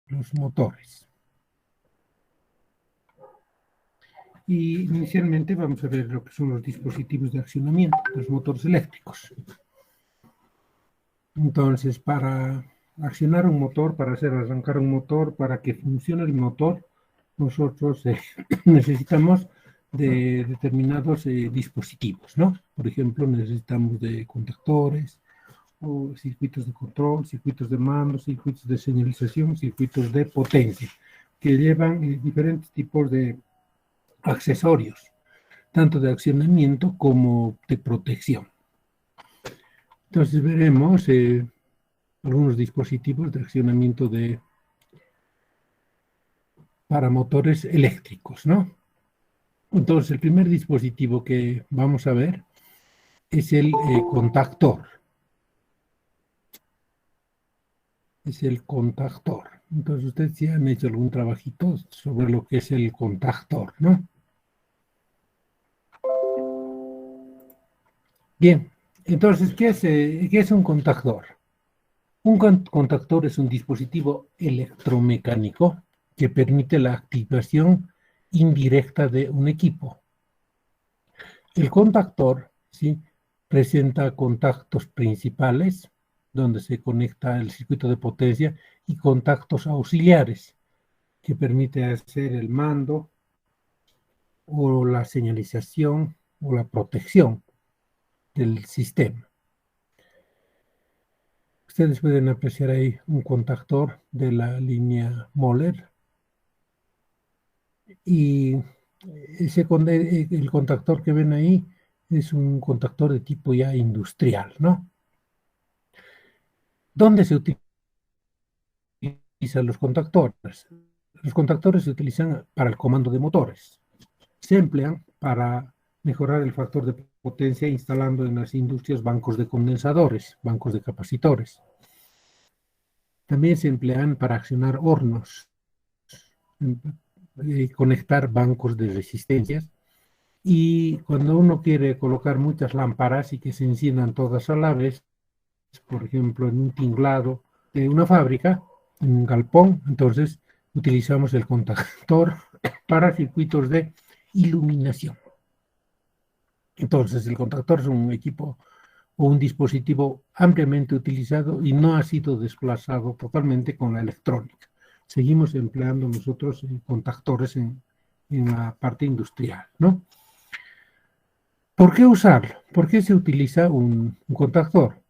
los motores. Y inicialmente vamos a ver lo que son los dispositivos de accionamiento, los motores eléctricos. Entonces, para accionar un motor, para hacer arrancar un motor, para que funcione el motor, nosotros necesitamos de determinados dispositivos, ¿no? Por ejemplo, necesitamos de contactores, o circuitos de control, circuitos de mando, circuitos de señalización, circuitos de potencia, que llevan diferentes tipos de accesorios, tanto de accionamiento como de protección. Entonces veremos algunos dispositivos de accionamiento para motores eléctricos, ¿no? Entonces el primer dispositivo que vamos a ver es el contactor. Es el contactor. Entonces ustedes sí han hecho algún trabajito sobre lo que es el contactor, ¿no? Bien, entonces, ¿qué es un contactor? Un contactor es un dispositivo electromecánico que permite la activación indirecta de un equipo. El contactor, ¿sí?, presenta contactos principales, donde se conecta el circuito de potencia, y contactos auxiliares, que permite hacer el mando o la señalización o la protección del sistema. Ustedes pueden apreciar ahí un contactor de la línea Moller y el contactor que ven ahí es un contactor de tipo ya industrial, ¿no? ¿Dónde se utilizan los contactores? Los contactores se utilizan para el comando de motores. Se emplean para mejorar el factor de potencia instalando en las industrias bancos de condensadores, bancos de capacitores. También se emplean para accionar hornos, conectar bancos de resistencias. Y cuando uno quiere colocar muchas lámparas y que se enciendan todas a la vez, por ejemplo, en un tinglado de una fábrica, en un galpón, entonces utilizamos el contactor para circuitos de iluminación. Entonces, el contactor es un equipo o un dispositivo ampliamente utilizado y no ha sido desplazado totalmente con la electrónica. Seguimos empleando nosotros contactores en la parte industrial, ¿no? ¿Por qué usarlo? ¿Por qué se utiliza un contactor?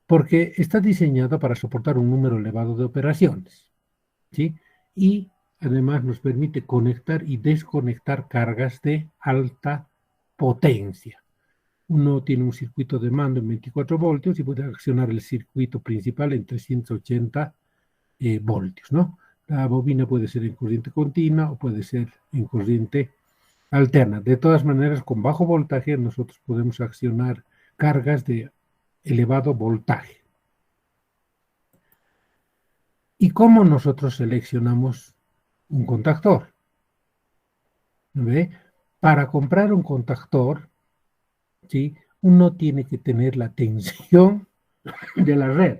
Porque está diseñado para soportar un número elevado de operaciones, ¿sí? Y además nos permite conectar y desconectar cargas de alta potencia. Uno tiene un circuito de mando en 24 voltios y puede accionar el circuito principal en 380 voltios, ¿no? La bobina puede ser en corriente continua o puede ser en corriente alterna. De todas maneras, con bajo voltaje nosotros podemos accionar cargas de elevado voltaje. ¿Y cómo nosotros seleccionamos un contactor? ¿Ve? Para comprar un contactor, ¿sí?, uno tiene que tener la tensión de la red.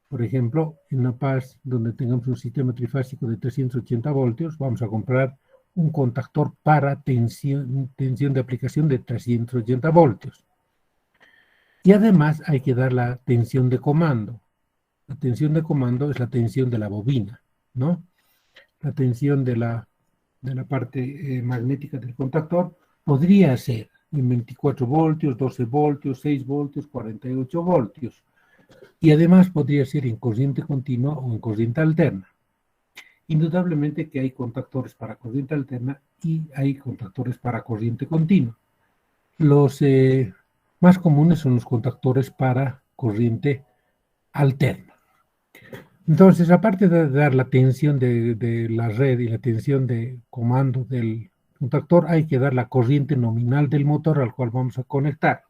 Por ejemplo, en La Paz, donde tengamos un sistema trifásico de 380 voltios, vamos a comprar un contactor para tensión de aplicación de 380 voltios. Y además hay que dar la tensión de comando. La tensión de comando es la tensión de la bobina, ¿no? La tensión de la parte magnética del contactor podría ser en 24 voltios, 12 voltios, 6 voltios, 48 voltios. Y además podría ser en corriente continua o en corriente alterna. Indudablemente que hay contactores para corriente alterna y hay contactores para corriente continua. Los más comunes son los contactores para corriente alterna. Entonces, aparte de dar la tensión de la red y la tensión de comando del contactor, hay que dar la corriente nominal del motor al cual vamos a conectar.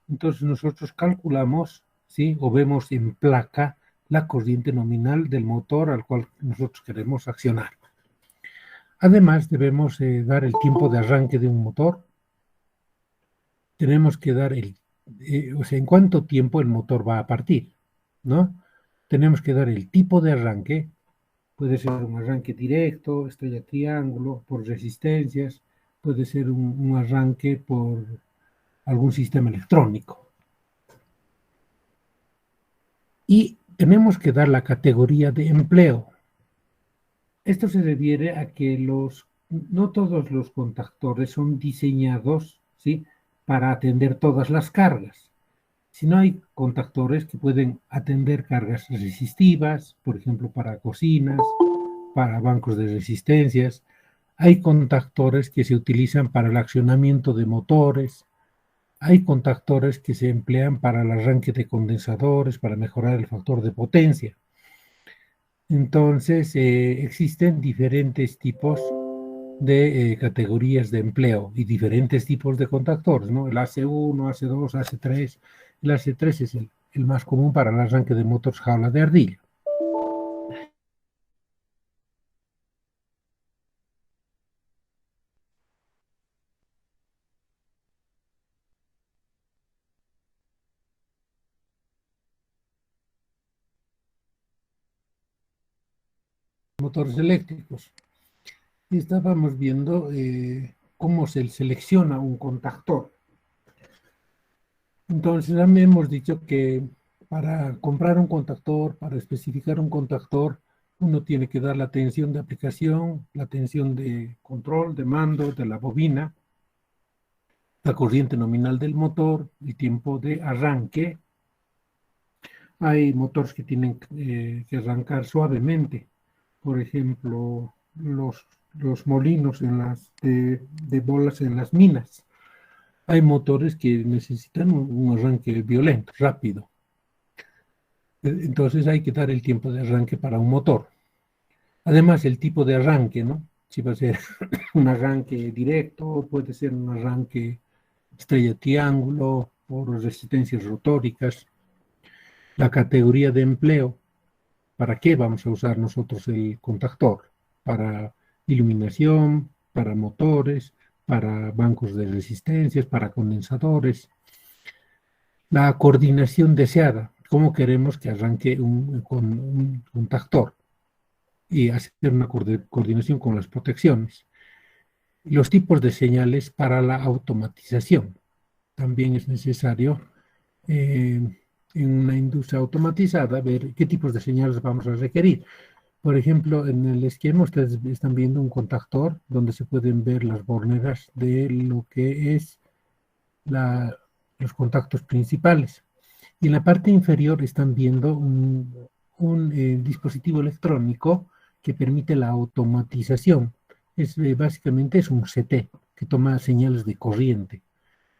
Entonces, nosotros calculamos, ¿sí?, o vemos en placa la corriente nominal del motor al cual nosotros queremos accionar. Además, debemos dar el tiempo de arranque de un motor. Tenemos que dar o sea, en cuánto tiempo el motor va a partir, ¿no? Tenemos que dar el tipo de arranque Puede ser un arranque directo, estrella triángulo, por resistencias, puede ser un arranque por algún sistema electrónico. Y tenemos que dar la categoría de empleo. Esto se refiere a que no todos los contactores son diseñados, ¿sí?, para atender todas las cargas. Si no, hay contactores que pueden atender cargas resistivas, por ejemplo, para cocinas, para bancos de resistencias. Hay contactores que se utilizan para el accionamiento de motores. Hay contactores que se emplean para el arranque de condensadores, para mejorar el factor de potencia. Entonces, existen diferentes tipos de categorías de empleo y diferentes tipos de contactores, ¿no? El AC1, AC2, AC3. El AC3 es el más común para el arranque de motores jaula de ardilla. Motores eléctricos. Y estábamos viendo cómo se selecciona un contactor. Entonces, también hemos dicho que para comprar un contactor, para especificar un contactor, uno tiene que dar la tensión de aplicación, la tensión de control, de mando, de la bobina, la corriente nominal del motor, el tiempo de arranque. Hay motores que tienen que arrancar suavemente. Por ejemplo, los molinos de bolas en las minas. Hay motores que necesitan un arranque violento, rápido. Entonces hay que dar el tiempo de arranque para un motor. Además, el tipo de arranque, ¿no? Si va a ser un arranque directo, puede ser un arranque estrella triángulo, por resistencias rotóricas. La categoría de empleo, ¿para qué vamos a usar nosotros el contactor? Para iluminación, para motores, para bancos de resistencias, para condensadores. La coordinación deseada, cómo queremos que arranque con un contactor y hacer una coordinación con las protecciones. Los tipos de señales para la automatización. También es necesario en una industria automatizada ver qué tipos de señales vamos a requerir. Por ejemplo, en el esquema ustedes están viendo un contactor donde se pueden ver las borneras de lo que es los contactos principales. Y en la parte inferior están viendo un dispositivo electrónico que permite la automatización. Básicamente es un CT que toma señales de corriente.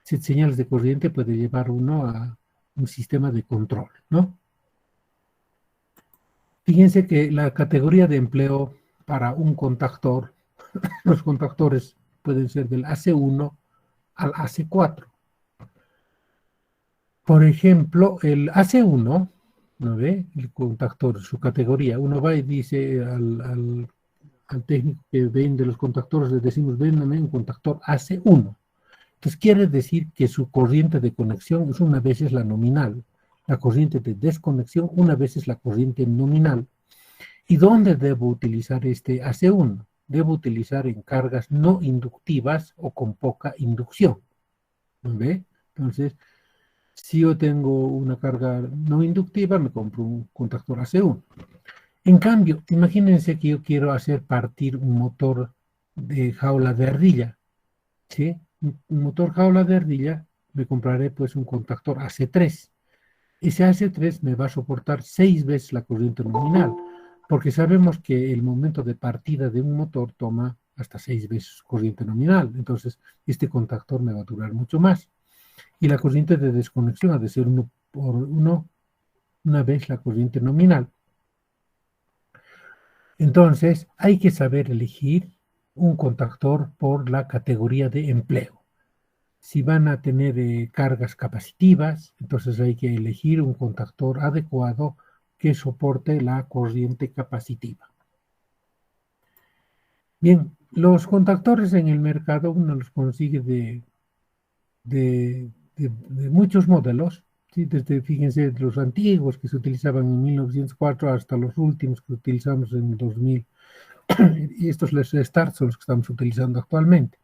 Señales de corriente puede llevar uno a un sistema de control, ¿no? Fíjense que la categoría de empleo para un contactor, los contactores pueden ser del AC1 al AC4. Por ejemplo, el AC1, ¿no ve? El contactor, su categoría, uno va y dice al técnico que vende los contactores, le decimos, véndame un contactor AC1. Entonces quiere decir que su corriente de conexión es una vez es la nominal, la corriente de desconexión una vez es la corriente nominal. ¿Y dónde debo utilizar este AC1? Debo utilizar en cargas no inductivas o con poca inducción. ¿No ve? Entonces, si yo tengo una carga no inductiva, me compro un contactor AC1. En cambio, imagínense que yo quiero hacer partir un motor de jaula de ardilla, ¿sí? Un motor jaula de ardilla, me compraré pues un contactor AC3. Ese AC3 me va a soportar 6 veces la corriente nominal, porque sabemos que el momento de partida de un motor toma hasta 6 veces corriente nominal. Entonces, este contactor me va a durar mucho más. Y la corriente de desconexión ha de ser 1 por 1, una vez la corriente nominal. Entonces, hay que saber elegir un contactor por la categoría de empleo. Si van a tener cargas capacitivas, entonces hay que elegir un contactor adecuado que soporte la corriente capacitiva. Bien, los contactores en el mercado uno los consigue de muchos modelos ¿sí? Desde, fíjense, los antiguos que se utilizaban en 1904 hasta los últimos que utilizamos en 2000. Y estos los start son los que estamos utilizando actualmente.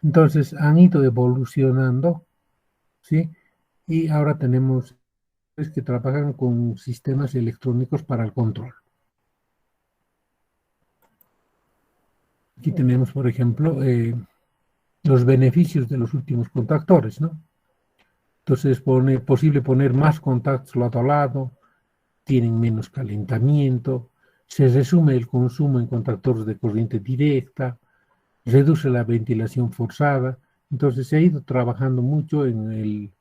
Entonces han ido evolucionando, ¿sí? Y ahora tenemos que trabajan con sistemas electrónicos para el control. Aquí tenemos, por ejemplo, los beneficios de los últimos contactores, ¿no? Entonces es posible poner más contactos lado a lado, tienen menos calentamiento, se resume el consumo en contactores de corriente directa, reduce la ventilación forzada. Entonces se ha ido trabajando mucho en el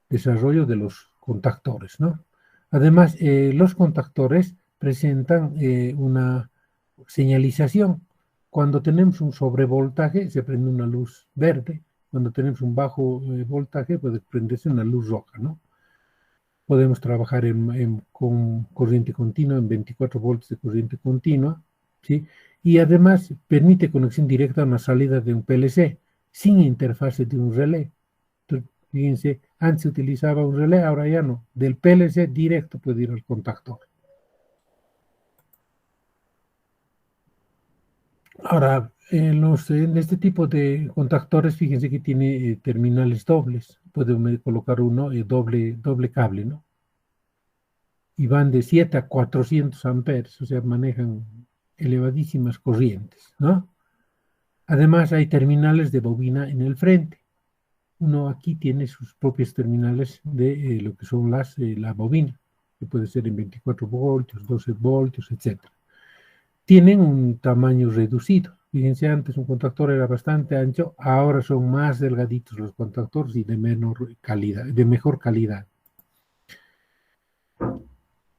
desarrollo de los contactores, ¿no? Además, los contactores presentan una señalización. Cuando tenemos un sobrevoltaje, se prende una luz verde. Cuando tenemos un bajo voltaje, puede prenderse una luz roja, ¿no? Podemos trabajar con corriente continua, en 24 voltios de corriente continua, ¿sí? Y además permite conexión directa a una salida de un PLC, sin interfase de un relé. Entonces, fíjense, antes se utilizaba un relé, ahora ya no. Del PLC directo puede ir al contactor. Ahora, en este tipo de contactores, fíjense que tiene terminales dobles. Puede colocar uno doble cable, ¿no? Y van de 7 a 400 amperes, o sea, manejan elevadísimas corrientes, ¿no? Además, hay terminales de bobina en el frente. Uno aquí tiene sus propios terminales de lo que son la bobina, que puede ser en 24 voltios, 12 voltios, etc. Tienen un tamaño reducido. Fíjense, antes un contactor era bastante ancho, ahora son más delgaditos los contactores y de menor calidad, de mejor calidad.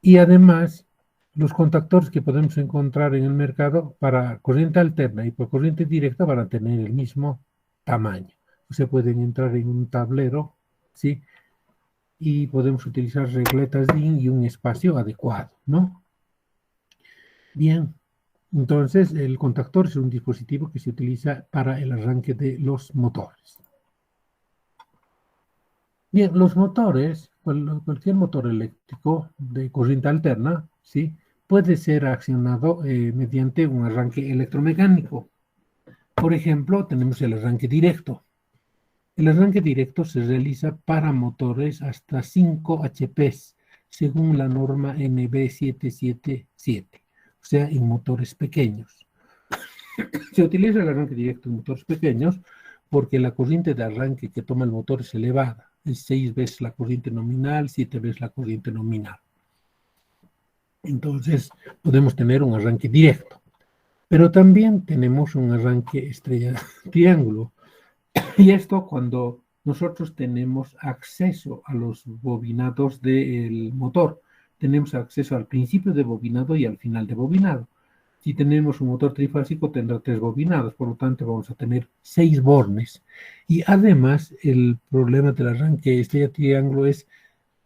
Y además, los contactores que podemos encontrar en el mercado para corriente alterna y por corriente directa van a tener el mismo tamaño. O sea, pueden entrar en un tablero, ¿sí? Y podemos utilizar regletas DIN y un espacio adecuado, ¿no? Bien, entonces el contactor es un dispositivo que se utiliza para el arranque de los motores. Bien, los motores, cualquier motor eléctrico de corriente alterna, ¿sí? Puede ser accionado mediante un arranque electromecánico. Por ejemplo, tenemos el arranque directo. El arranque directo se realiza para motores hasta 5 HPs, según la norma NB777, o sea, en motores pequeños. Se utiliza el arranque directo en motores pequeños porque la corriente de arranque que toma el motor es elevada. Es 6 veces la corriente nominal, 7 veces la corriente nominal. Entonces, podemos tener un arranque directo. Pero también tenemos un arranque estrella triángulo. Y esto cuando nosotros tenemos acceso a los bobinados del motor. Tenemos acceso al principio de bobinado y al final de bobinado. Si tenemos un motor trifásico, tendrá 3 bobinados, por lo tanto vamos a tener 6 bornes. Y además, el problema del arranque estrella triángulo es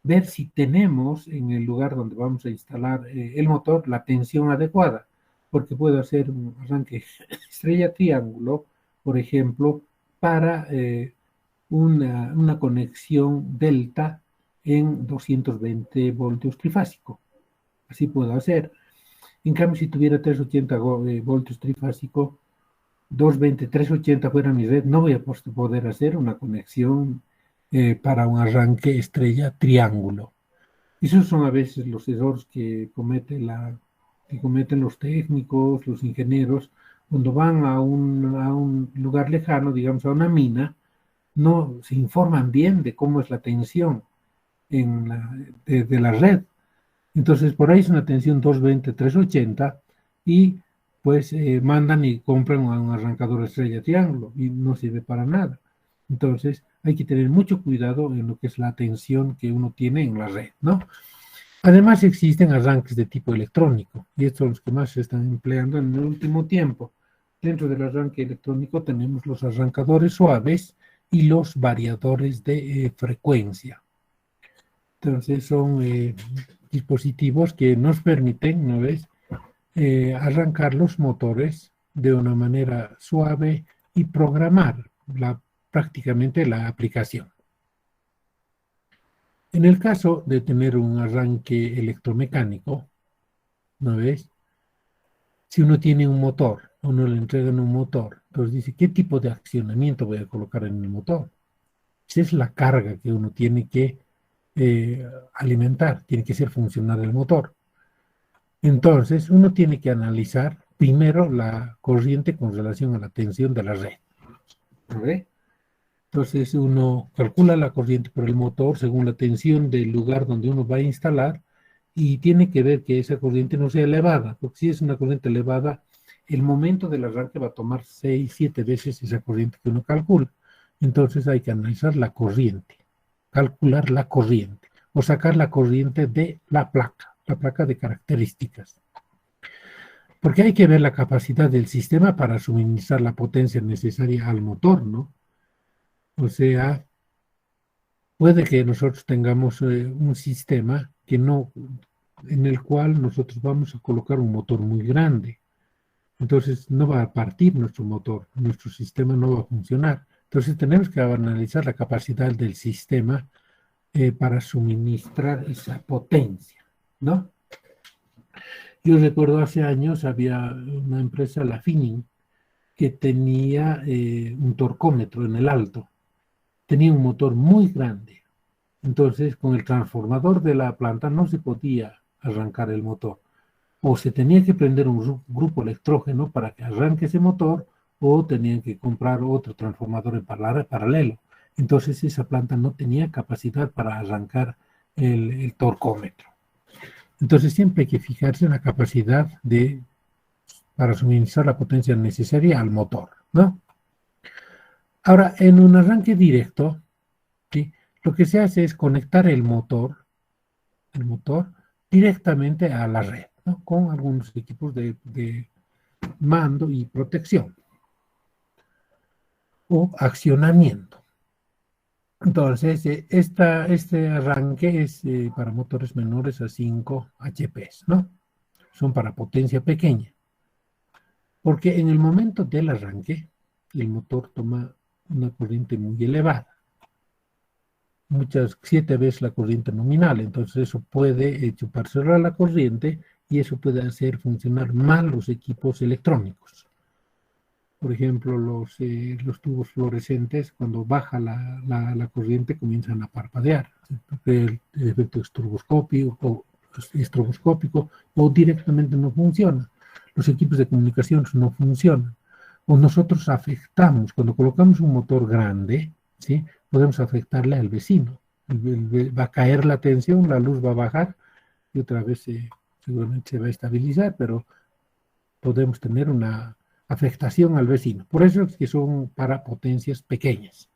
ver si tenemos en el lugar donde vamos a instalar el motor la tensión adecuada, porque puede hacer un arranque estrella triángulo, por ejemplo, para una conexión delta en 220 voltios trifásico. Así puedo hacer. En cambio, si tuviera 380 voltios trifásico, 220, 380 fuera mi red, no voy a poder hacer una conexión para un arranque estrella triángulo. Esos son a veces los errores que cometen los técnicos, los ingenieros, cuando van a un lugar lejano, digamos a una mina, no se informan bien de cómo es la tensión de la red. Entonces, por ahí es una tensión 220, 380 y pues mandan y compran un arrancador estrella triángulo y no sirve para nada. Entonces, hay que tener mucho cuidado en lo que es la tensión que uno tiene en la red, ¿no? Además, existen arranques de tipo electrónico y estos son los que más se están empleando en el último tiempo. Dentro del arranque electrónico tenemos los arrancadores suaves y los variadores de frecuencia. Entonces, son dispositivos que nos permiten, ¿no ves?, arrancar los motores de una manera suave y programar prácticamente la aplicación. En el caso de tener un arranque electromecánico, ¿no ves? Si uno tiene un motor, a uno le entregan un motor, entonces dice, ¿qué tipo de accionamiento voy a colocar en el motor? Esa es la carga que uno tiene que alimentar, tiene que ser funcional el motor. Entonces, uno tiene que analizar primero la corriente con relación a la tensión de la red. ¿Ve? Entonces, uno calcula la corriente por el motor según la tensión del lugar donde uno va a instalar y tiene que ver que esa corriente no sea elevada, porque si es una corriente elevada, el momento del arranque va a tomar 6, 7 veces esa corriente que uno calcula. Entonces, hay que analizar la corriente, calcular la corriente o sacar la corriente de la placa de características. Porque hay que ver la capacidad del sistema para suministrar la potencia necesaria al motor, ¿no? O sea, puede que nosotros tengamos un sistema que no, en el cual nosotros vamos a colocar un motor muy grande. Entonces no va a partir nuestro motor, nuestro sistema no va a funcionar. Entonces tenemos que analizar la capacidad del sistema para suministrar esa potencia, ¿no? Yo recuerdo hace años había una empresa, la Finning, que tenía un torcómetro en el alto. Tenía un motor muy grande. Entonces, con el transformador de la planta no se podía arrancar el motor. O se tenía que prender un grupo electrógeno para que arranque ese motor, o tenían que comprar otro transformador en paralelo. Entonces, esa planta no tenía capacidad para arrancar el torcómetro. Entonces, siempre hay que fijarse en la capacidad para suministrar la potencia necesaria al motor, ¿no? Ahora, en un arranque directo, ¿sí? Lo que se hace es conectar el motor directamente a la red, ¿no? Con algunos equipos de mando y protección o accionamiento. Entonces, este arranque es para motores menores a 5 HP, ¿no? Son para potencia pequeña. Porque en el momento del arranque, el motor toma una corriente muy elevada. 7 veces la corriente nominal, entonces eso puede chuparse la corriente y eso puede hacer funcionar mal los equipos electrónicos. Por ejemplo, los tubos fluorescentes, cuando baja la corriente, comienzan a parpadear. El efecto estroboscópico o directamente no funciona. Los equipos de comunicación no funcionan. O nosotros afectamos, cuando colocamos un motor grande, ¿sí? Podemos afectarle al vecino. Va a caer la tensión, la luz va a bajar y otra vez seguramente se va a estabilizar, pero podemos tener una afectación al vecino. Por eso es que son para potencias pequeñas,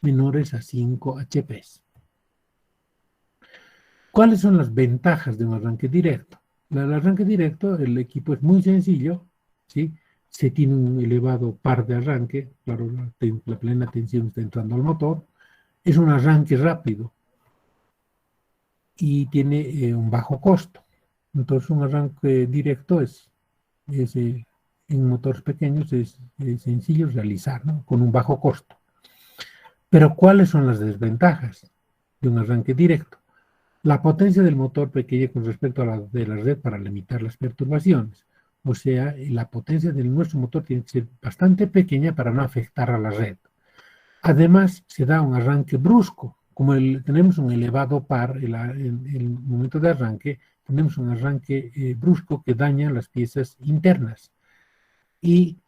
menores a 5 HP. ¿Cuáles son las ventajas de un arranque directo? El arranque directo, el equipo es muy sencillo, ¿sí? Se tiene un elevado par de arranque, claro, la plena tensión está entrando al motor, es un arranque rápido y tiene un bajo costo. Entonces un arranque directo en motores pequeños es sencillo realizar, ¿no? Con un bajo costo. Pero ¿cuáles son las desventajas de un arranque directo? La potencia del motor pequeña con respecto a la de la red para limitar las perturbaciones. O sea, la potencia de nuestro motor tiene que ser bastante pequeña para no afectar a la red. Además, se da un arranque brusco. Como tenemos un elevado par en el momento de arranque, tenemos un arranque brusco que daña las piezas internas y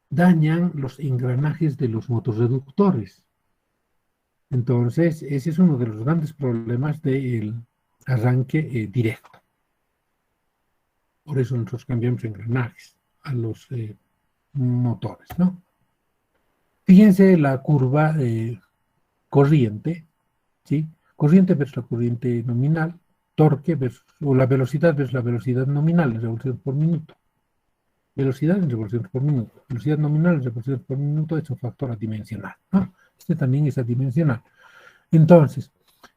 dañan los engranajes de los motorreductores. Entonces, ese es uno de los grandes problemas del arranque directo. Por eso nosotros cambiamos engranajes a los motores, ¿no? Fíjense la curva corriente, ¿sí? Corriente versus la corriente nominal, torque versus, o la velocidad versus la velocidad nominal en revoluciones por minuto. Velocidad en revoluciones por minuto. Velocidad nominal en revoluciones por minuto es un factor adimensional, ¿no? Este también es adimensional. Entonces,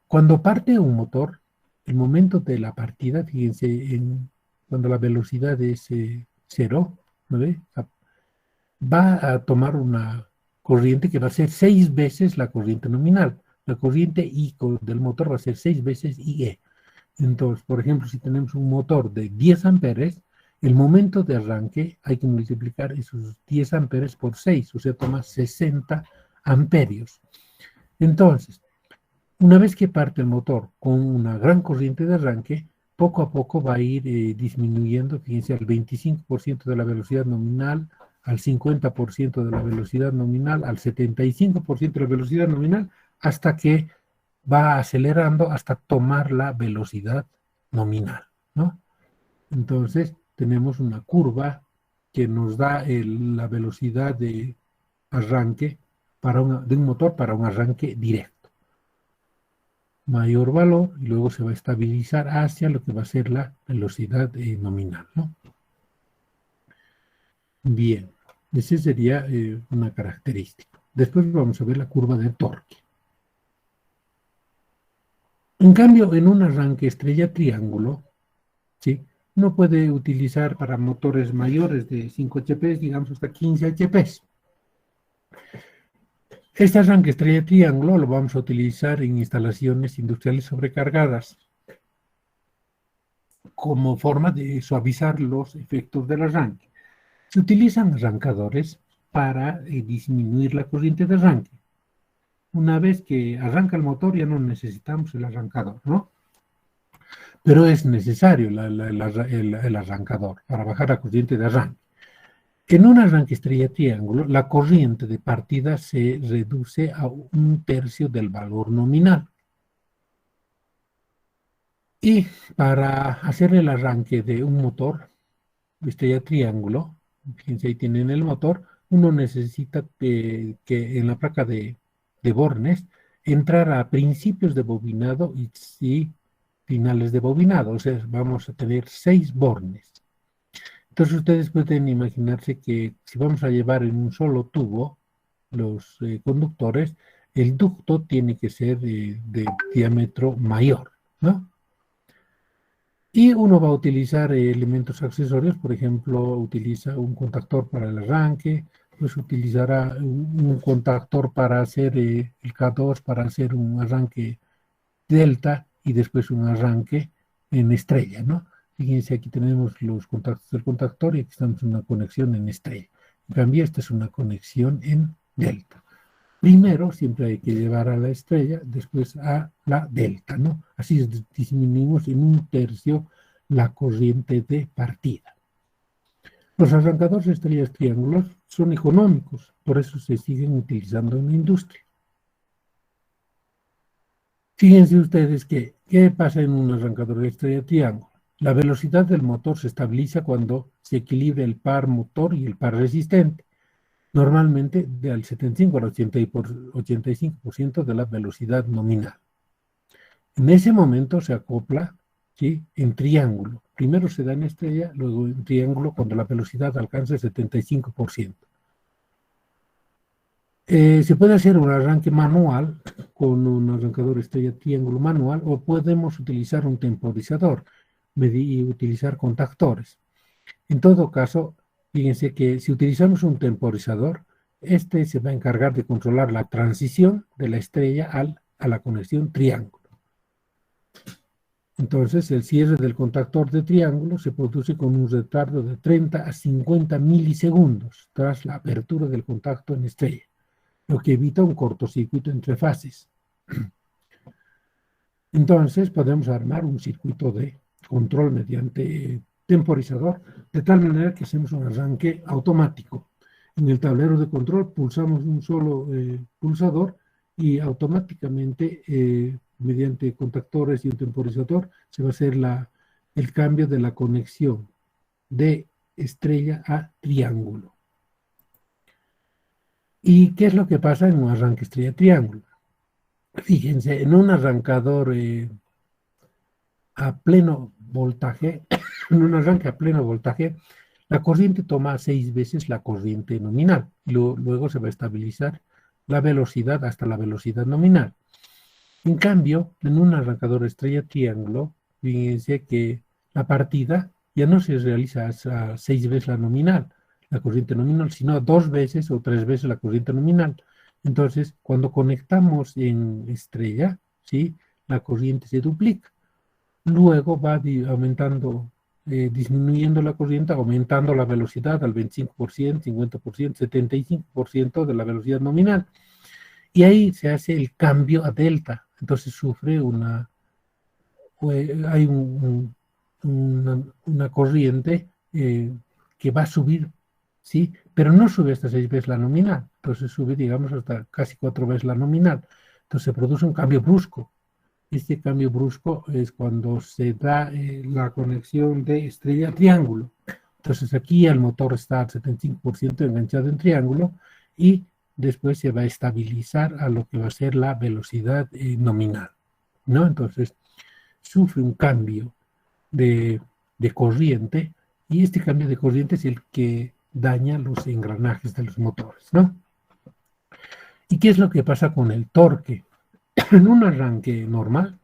cuando parte un motor, el momento de la partida, fíjense, cuando la velocidad es 0, ¿no ve? Va a tomar una corriente que va a ser 6 veces la corriente nominal. La corriente I del motor va a ser 6 veces IE. Entonces, por ejemplo, si tenemos un motor de 10 amperes, el momento de arranque hay que multiplicar esos 10 amperes por 6, o sea, toma 60 amperios. Entonces, una vez que parte el motor con una gran corriente de arranque, poco a poco va a ir disminuyendo, fíjense, al 25% de la velocidad nominal, al 50% de la velocidad nominal, al 75% de la velocidad nominal, hasta que va acelerando hasta tomar la velocidad nominal, ¿no? Entonces, tenemos una curva que nos da la velocidad de arranque de un motor para un arranque directo. Mayor valor y luego se va a estabilizar hacia lo que va a ser la velocidad nominal, ¿no? Bien, esa sería una característica. Después vamos a ver la curva de torque. En cambio, en un arranque estrella triángulo, ¿sí?, uno puede utilizar para motores mayores de 5 HP, digamos hasta 15 HP. Este arranque estrella triángulo lo vamos a utilizar en instalaciones industriales sobrecargadas como forma de suavizar los efectos del arranque. Se utilizan arrancadores para disminuir la corriente de arranque. Una vez que arranca el motor ya no necesitamos el arrancador, ¿no? Pero es necesario el arrancador para bajar la corriente de arranque. En un arranque estrella triángulo, la corriente de partida se reduce a 1/3 del valor nominal. Y para hacer el arranque de un motor estrella triángulo, fíjense ahí tienen el motor, uno necesita que en la placa de bornes entrar a principios de bobinado y finales de bobinado, o sea, vamos a tener 6 bornes. Entonces ustedes pueden imaginarse que si vamos a llevar en un solo tubo los conductores, el ducto tiene que ser de diámetro mayor, ¿no? Y uno va a utilizar elementos accesorios, por ejemplo, utiliza un contactor para el arranque, pues utilizará un contactor para hacer el K2, para hacer un arranque delta y después un arranque en estrella, ¿no? Fíjense, aquí tenemos los contactos del contactor y aquí estamos en una conexión en estrella. En cambio, esta es una conexión en delta. Primero siempre hay que llevar a la estrella, después a la delta, ¿no? Así disminuimos en 1/3 la corriente de partida. Los arrancadores de estrellas triángulos son económicos, por eso se siguen utilizando en la industria. Fíjense ustedes que, ¿qué pasa en un arrancador de estrella triángulo? La velocidad del motor se estabiliza cuando se equilibra el par motor y el par resistente. Normalmente del 75 al 85% de la velocidad nominal. En ese momento se acopla, ¿sí?, en triángulo. Primero se da en estrella, luego en triángulo cuando la velocidad alcanza el 75%. Se puede hacer un arranque manual con un arrancador estrella triángulo manual o podemos utilizar un temporizador y utilizar contactores. En todo caso, fíjense que si utilizamos un temporizador, este se va a encargar de controlar la transición de la estrella a la conexión triángulo. Entonces, el cierre del contactor de triángulo se produce con un retardo de 30 a 50 milisegundos tras la apertura del contacto en estrella, lo que evita un cortocircuito entre fases. Entonces, podemos armar un circuito de control mediante temporizador, de tal manera que hacemos un arranque automático. En el tablero de control pulsamos un solo pulsador y automáticamente, mediante contactores y un temporizador, se va a hacer el cambio de la conexión de estrella a triángulo. ¿Y qué es lo que pasa en un arranque estrella-triángulo? Fíjense, en un arrancador a pleno voltaje, en un arranque a pleno voltaje, la corriente toma 6 veces la corriente nominal. Luego se va a estabilizar la velocidad hasta la velocidad nominal. En cambio, en un arrancador estrella-triángulo, fíjense que la partida ya no se realiza a 6 veces la corriente nominal, sino 2 veces o 3 veces la corriente nominal. Entonces, cuando conectamos en estrella, ¿sí? La corriente se duplica. Luego va aumentando, disminuyendo la corriente, aumentando la velocidad al 25%, 50%, 75% de la velocidad nominal. Y ahí se hace el cambio a delta. Entonces sufre hay una corriente que va a subir, ¿sí? Pero no sube hasta 6 veces la nominal. Entonces sube, digamos, hasta casi 4 veces la nominal. Entonces se produce un cambio brusco. Este cambio brusco es cuando se da la conexión de estrella a triángulo. Entonces aquí el motor está al 75% enganchado en triángulo y después se va a estabilizar a lo que va a ser la velocidad nominal, ¿no? Entonces sufre un cambio de corriente y este cambio de corriente es el que daña los engranajes de los motores, ¿no? ¿Y qué es lo que pasa con el torque? En un arranque normal,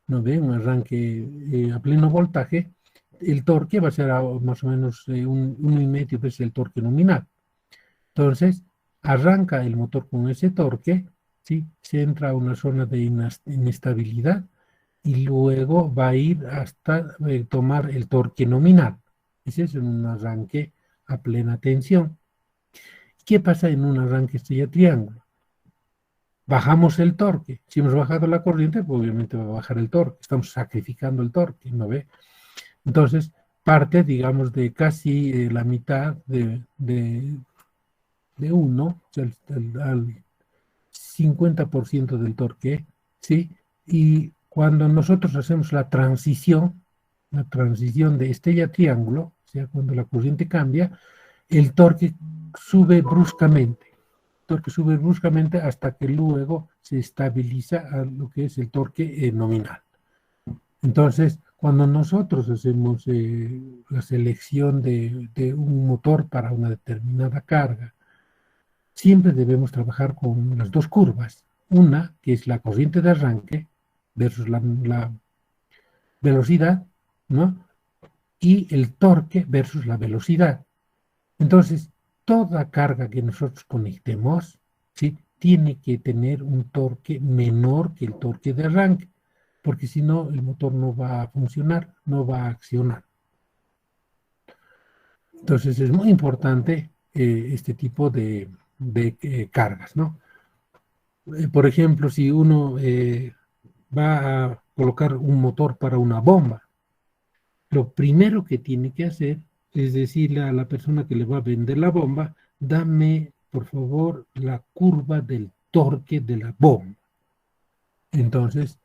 ¿no ve? Un arranque a pleno voltaje, el torque va a ser más o menos 1,5 veces el torque nominal. Entonces, arranca el motor con ese torque, ¿sí? Se entra a una zona de inestabilidad y luego va a ir hasta tomar el torque nominal. Ese es un arranque a plena tensión. ¿Qué pasa en un arranque estrella triángulo? Bajamos el torque. Si hemos bajado la corriente, pues obviamente va a bajar el torque. Estamos sacrificando el torque, ¿no ve? Entonces, parte, digamos, de casi la mitad de 1, o sea, al 50% del torque, ¿sí? Y cuando nosotros hacemos la transición de estrella a triángulo, o sea, cuando la corriente cambia, el torque sube bruscamente. El torque sube bruscamente hasta que luego se estabiliza a lo que es el torque nominal. Entonces, cuando nosotros hacemos la selección de un motor para una determinada carga, siempre debemos trabajar con las dos curvas. Una, que es la corriente de arranque versus la velocidad, ¿no? Y el torque versus la velocidad. Entonces, toda carga que nosotros conectemos, ¿sí? Tiene que tener un torque menor que el torque de arranque, porque si no, el motor no va a funcionar, no va a accionar. Entonces, es muy importante este tipo de cargas, ¿no? Por ejemplo, si uno va a colocar un motor para una bomba, lo primero que tiene que hacer es decirle a la persona que le va a vender la bomba, dame, por favor, la curva del torque de la bomba. Entonces,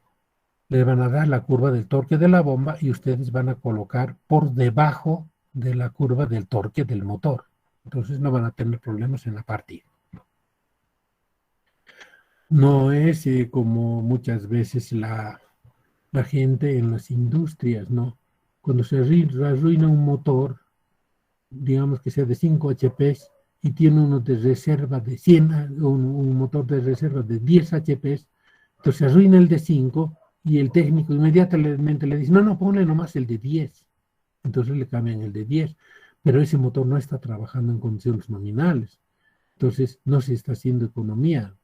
le van a dar la curva del torque de la bomba y ustedes van a colocar por debajo de la curva del torque del motor. Entonces, no van a tener problemas en la partida. No es como muchas veces la gente en las industrias, ¿no? Cuando se arruina un motor, digamos que sea de 5 HP y tiene uno de reserva de 100, un motor de reserva de 10 HP, entonces se arruina el de 5 y el técnico inmediatamente le dice, no, no, ponle nomás el de 10. Entonces le cambian el de 10, pero ese motor no está trabajando en condiciones nominales. Entonces no se está haciendo economía.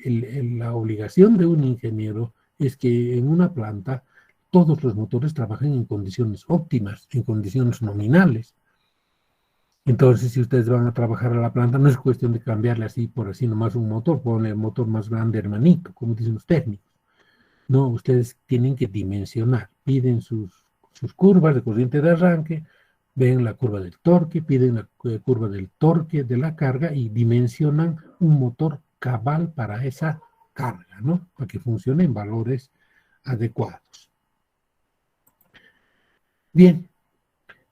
La obligación de un ingeniero es que en una planta todos los motores trabajen en condiciones óptimas, en condiciones nominales. Entonces, si ustedes van a trabajar a la planta, no es cuestión de cambiarle así por así nomás un motor, ponle el motor más grande, hermanito, como dicen los técnicos. No, ustedes tienen que dimensionar, piden sus curvas de corriente de arranque, ven la curva del torque, piden la curva del torque de la carga y dimensionan un motor cabal para esa carga, ¿no? Para que funcione en valores adecuados. Bien,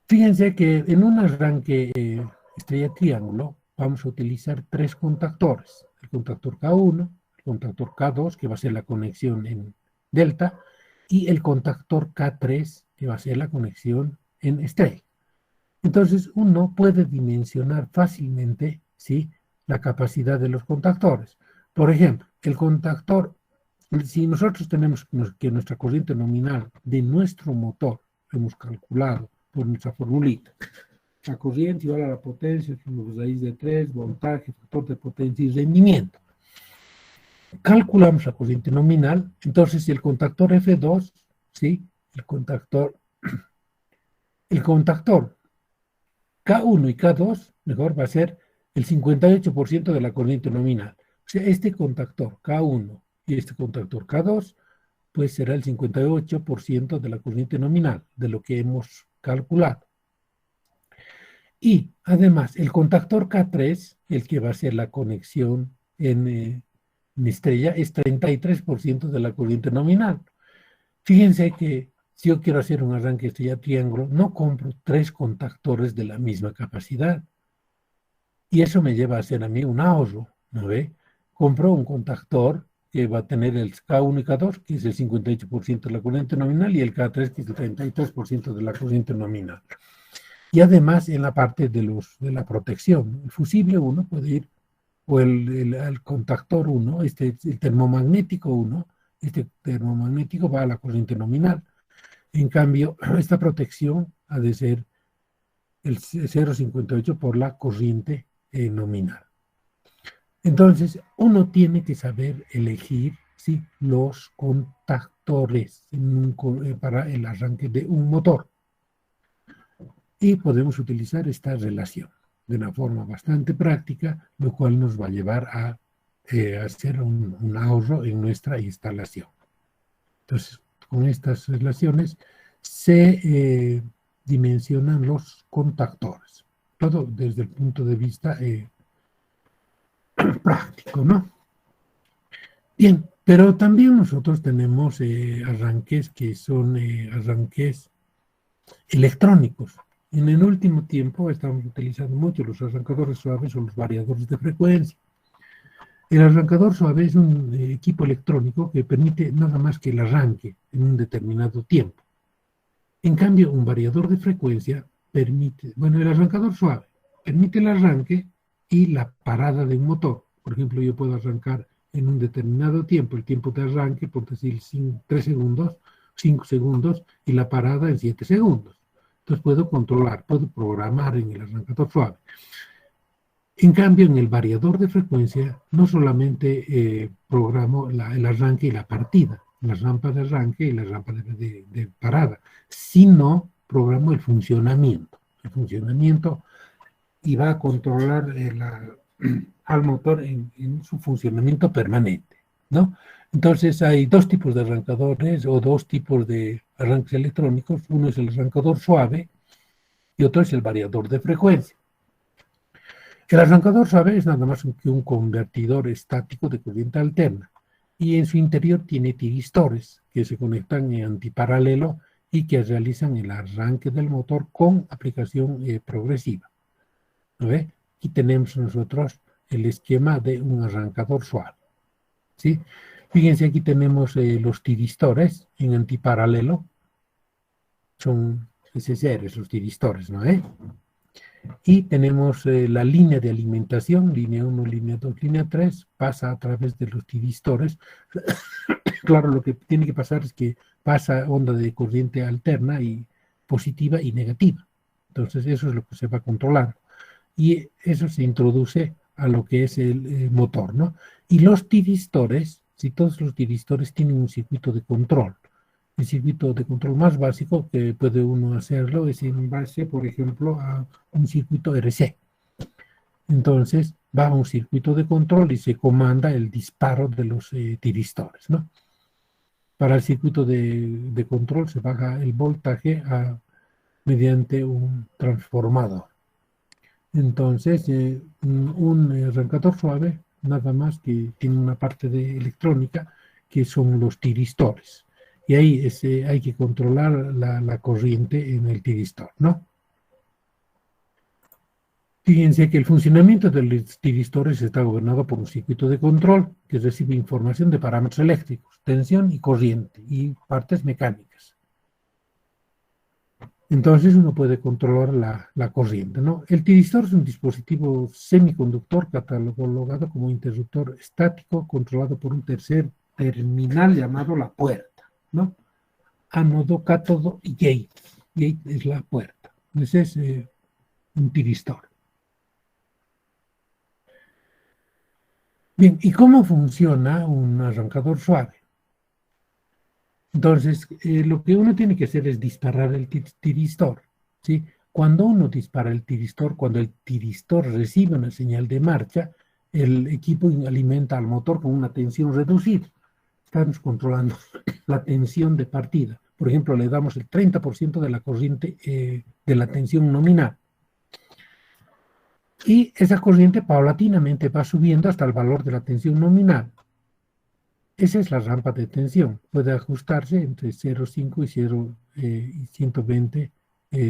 fíjense que en un arranque estrella triángulo vamos a utilizar 3 contactores. El contactor K1, el contactor K2, que va a ser la conexión en delta, y el contactor K3, que va a ser la conexión en estrella. Entonces uno puede dimensionar fácilmente, ¿sí?, la capacidad de los contactores. Por ejemplo, el contactor, si nosotros tenemos que nuestra corriente nominal de nuestro motor, hemos calculado por nuestra formulita, la corriente igual a la potencia, raíz de 3, voltaje, factor de potencia y rendimiento. calculamos la corriente nominal. Entonces, si el contactor F2, ¿sí? El contactor K1 y K2, mejor, va a ser el 58% de la corriente nominal. O sea, este contactor K1 y este contactor K2, pues será el 58% de la corriente nominal, de lo que hemos calculado. Y además, el contactor K3, el que va a ser la conexión en estrella, es 33% de la corriente nominal. Fíjense que si yo quiero hacer un arranque estrella triángulo, no compro 3 contactores de la misma capacidad. Y eso me lleva a hacer a mí un ahorro, ¿no ve? Compro un contactor que va a tener el K1 y K2, que es el 58% de la corriente nominal, y el K3, que es el 33% de la corriente nominal. Y además en la parte de la protección, el fusible 1 puede ir, o el contactor 1, el termomagnético 1, este termomagnético va a la corriente nominal. En cambio, esta protección ha de ser el 0,58 por la corriente nominal. Entonces, uno tiene que saber elegir, ¿sí?, los contactores para el arranque de un motor. Y podemos utilizar esta relación de una forma bastante práctica, lo cual nos va a llevar a hacer un ahorro en nuestra instalación. Entonces, con estas relaciones se dimensionan los contactores. Todo desde el punto de vista práctico, ¿no? Bien, pero también nosotros tenemos arranques que son arranques electrónicos. En el último tiempo estamos utilizando mucho los arrancadores suaves o los variadores de frecuencia. El arrancador suave es un equipo electrónico que permite nada más que el arranque en un determinado tiempo. En cambio, un variador de frecuencia permite, bueno, el arrancador suave permite el arranque y la parada de un motor. Por ejemplo, yo puedo arrancar en un determinado tiempo, el tiempo de arranque, por decir 3 segundos, 5 segundos, y la parada en 7 segundos. Entonces puedo controlar, puedo programar en el arrancador suave. En cambio, en el variador de frecuencia, no solamente programo el arranque y la partida, la rampa de arranque y la rampa de parada, sino programo el funcionamiento. El funcionamiento y va a controlar al motor en su funcionamiento permanente, ¿no? Entonces hay dos tipos de arrancadores o dos tipos de arranques electrónicos. Uno es el arrancador suave y otro es el variador de frecuencia. El arrancador suave es nada más que un convertidor estático de corriente alterna y en su interior tiene tiristores que se conectan en antiparalelo y que realizan el arranque del motor con aplicación progresiva. ¿No ve? Aquí tenemos nosotros el esquema de un arrancador suave, ¿sí? Fíjense, aquí tenemos los tiristores en antiparalelo, son SSR, los tiristores, ¿no? Y tenemos la línea de alimentación, línea 1, línea 2, línea 3, pasa a través de los tiristores. Claro, lo que tiene que pasar es que pasa onda de corriente alterna y positiva y negativa. Entonces, eso es lo que se va a controlar. Y eso se introduce a lo que es el motor, ¿no? Y los tiristores, si todos los tiristores tienen un circuito de control, el circuito de control más básico que puede uno hacerlo es en base, por ejemplo, a un circuito RC. Entonces va a un circuito de control y se comanda el disparo de los tiristores, ¿no? Para el circuito de control se baja el voltaje mediante un transformador. Entonces, un arrancador suave, nada más que tiene una parte de electrónica, que son los tiristores. Y ahí hay que controlar la corriente en el tiristor, ¿no? Fíjense que el funcionamiento de los tiristores está gobernado por un circuito de control que recibe información de parámetros eléctricos, tensión y corriente, y partes mecánicas. Entonces uno puede controlar la corriente, ¿no? El tiristor es un dispositivo semiconductor catalogado como interruptor estático controlado por un tercer terminal llamado la puerta, ¿no? Ánodo, cátodo y gate. Gate es la puerta. Ese es un tiristor. Bien, ¿y cómo funciona un arrancador suave? Entonces, lo que uno tiene que hacer es disparar el tiristor, ¿sí? Cuando uno dispara el tiristor, cuando el tiristor recibe una señal de marcha, el equipo alimenta al motor con una tensión reducida. Estamos controlando la tensión de partida. Por ejemplo, le damos el 30% de la corriente de la tensión nominal. Y esa corriente paulatinamente va subiendo hasta el valor de la tensión nominal. Esa es la rampa de tensión. Puede ajustarse entre 0,5 y 0 y 120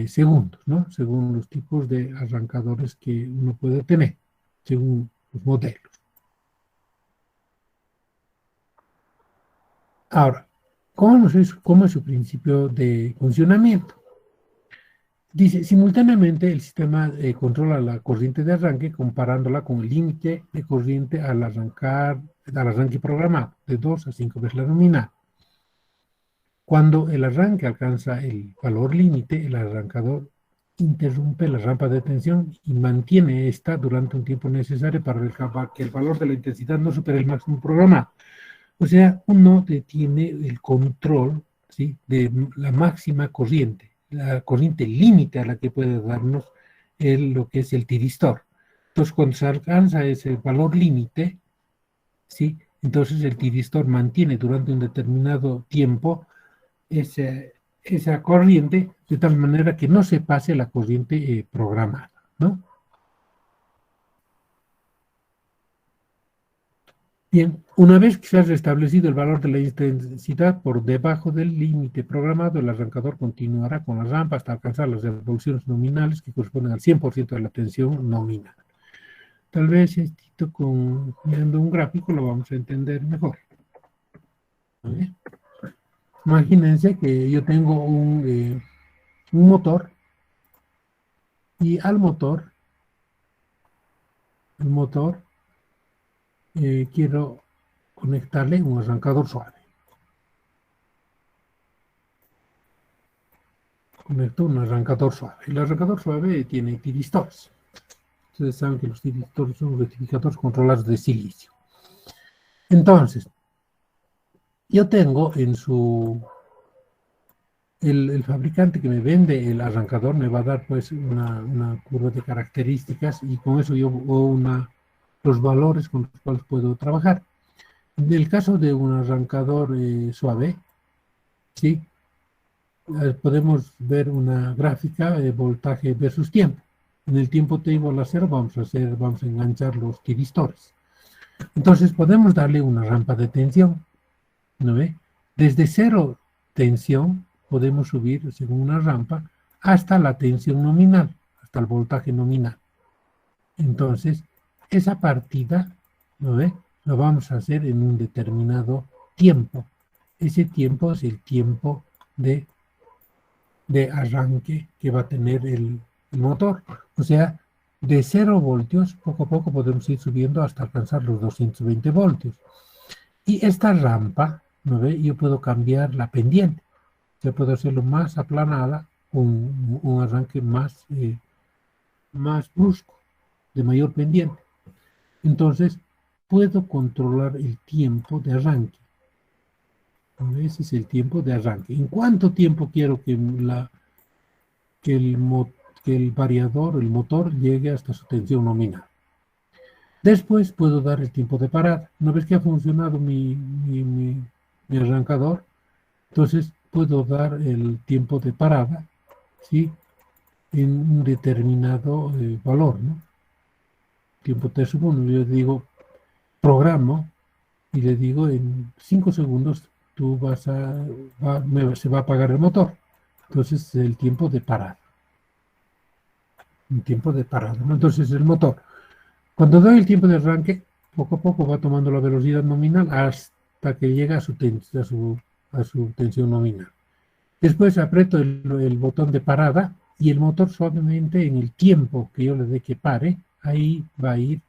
segundos, ¿no? Según los tipos de arrancadores que uno puede tener, según los modelos. Ahora, ¿cómo es su principio de funcionamiento? Dice, simultáneamente el sistema controla la corriente de arranque comparándola con el límite de corriente al arranque programado, de 2 a 5 veces la nominal. Cuando el arranque alcanza el valor límite, el arrancador interrumpe la rampa de tensión y mantiene esta durante un tiempo necesario para que el valor de la intensidad no supere el máximo programado. O sea, uno detiene el control, ¿sí?, de la máxima corriente, la corriente límite a la que puede darnos lo que es el tiristor. Entonces, cuando se alcanza ese valor límite, ¿sí?, entonces el tiristor mantiene durante un determinado tiempo esa corriente de tal manera que no se pase la corriente programada, ¿no? Bien, una vez que se ha restablecido el valor de la intensidad por debajo del límite programado, el arrancador continuará con la rampa hasta alcanzar las revoluciones nominales que corresponden al 100% de la tensión nominal. Tal vez esto viendo un gráfico lo vamos a entender mejor. ¿Vale? Imagínense que yo tengo un motor y al motor, quiero conectarle un arrancador suave. Conecto un arrancador suave. El arrancador suave tiene tiristores. Ustedes saben que los tiristores son rectificadores controlados de silicio. Entonces, yo tengo el fabricante que me vende el arrancador me va a dar pues una curva de características y con eso yo los valores con los cuales puedo trabajar. En el caso de un arrancador suave, ¿sí?, podemos ver una gráfica de voltaje versus tiempo. En el tiempo t igual a 0 vamos a enganchar los tiristores. Entonces podemos darle una rampa de tensión, ¿no ve? Desde 0 tensión podemos subir según una rampa hasta la tensión nominal, hasta el voltaje nominal. Entonces, esa partida, ¿no ve?, lo vamos a hacer en un determinado tiempo. Ese tiempo es el tiempo de arranque que va a tener el motor. O sea, de 0 voltios, poco a poco podemos ir subiendo hasta alcanzar los 220 voltios. Y esta rampa, ¿no ve?, yo puedo cambiar la pendiente. Yo puedo hacerlo más aplanada, un arranque más brusco, de mayor pendiente. Entonces, puedo controlar el tiempo de arranque. Ese es el tiempo de arranque. ¿En cuánto tiempo quiero que el variador, el motor, llegue hasta su tensión nominal? Después puedo dar el tiempo de parada. Una vez que ha funcionado mi arrancador, entonces puedo dar el tiempo de parada, ¿sí?, en un determinado valor, ¿no? Tiempo t1, yo digo, programo y le digo en 5 segundos tú se va a apagar el motor. Entonces el tiempo de parada. Un tiempo de parada, ¿no? Entonces el motor, cuando doy el tiempo de arranque, poco a poco va tomando la velocidad nominal hasta que llega a su tensión nominal. Después aprieto el botón de parada y el motor suavemente en el tiempo que yo le dé que pare, ahí va a ir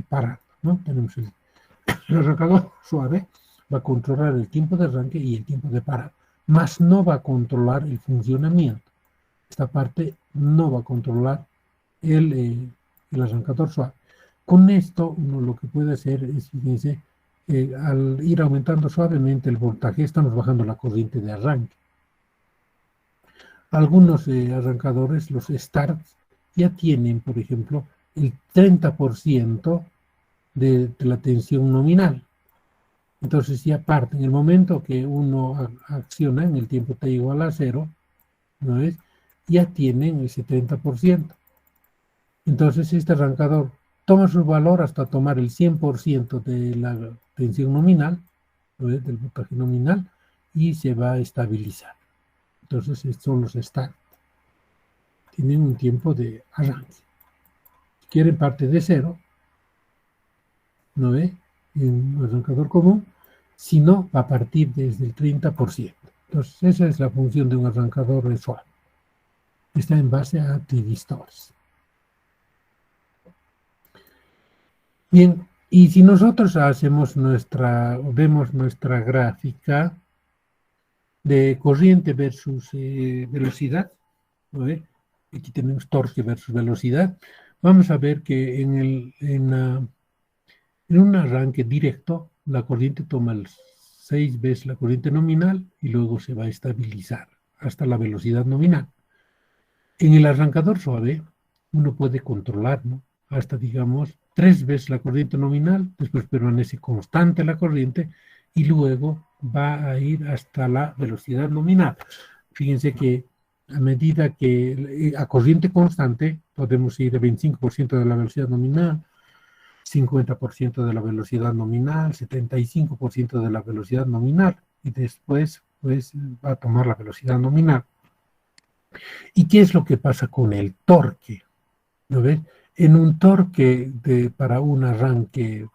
parando, ¿no? Tenemos el arrancador suave, va a controlar el tiempo de arranque y el tiempo de parada, mas no va a controlar el funcionamiento. Esta parte no va a controlar el arrancador suave. Con esto, uno lo que puede hacer es, fíjense, al ir aumentando suavemente el voltaje, estamos bajando la corriente de arranque. Algunos arrancadores, los starts, ya tienen, por ejemplo, el 30% de la tensión nominal. Entonces ya parte, en el momento que uno acciona en el tiempo t igual a 0, ¿no es? Ya tienen ese 30%. Entonces este arrancador toma su valor hasta tomar el 100% de la tensión nominal, ¿no es? Del voltaje nominal, y se va a estabilizar. Entonces estos son los start. Tienen un tiempo de arranque. Si quieren parte de 0, ¿no ve? En un arrancador común, si no, va a partir desde el 30%. Entonces, esa es la función de un arrancador suave. Está en base a tristores. Bien, y si nosotros vemos nuestra gráfica de corriente versus velocidad, ¿no ve? Aquí tenemos torque versus velocidad, vamos a ver que en un arranque directo, la corriente toma 6 veces la corriente nominal y luego se va a estabilizar hasta la velocidad nominal. En el arrancador suave, uno puede controlar, ¿no? Hasta, digamos, 3 veces la corriente nominal, después permanece constante la corriente y luego va a ir hasta la velocidad nominal. Fíjense que a medida que a corriente constante podemos ir de 25% de la velocidad nominal, 50% de la velocidad nominal, 75% de la velocidad nominal, y después pues va a tomar la velocidad nominal. ¿Y qué es lo que pasa con el torque? ¿No ves? En un torque para un arranque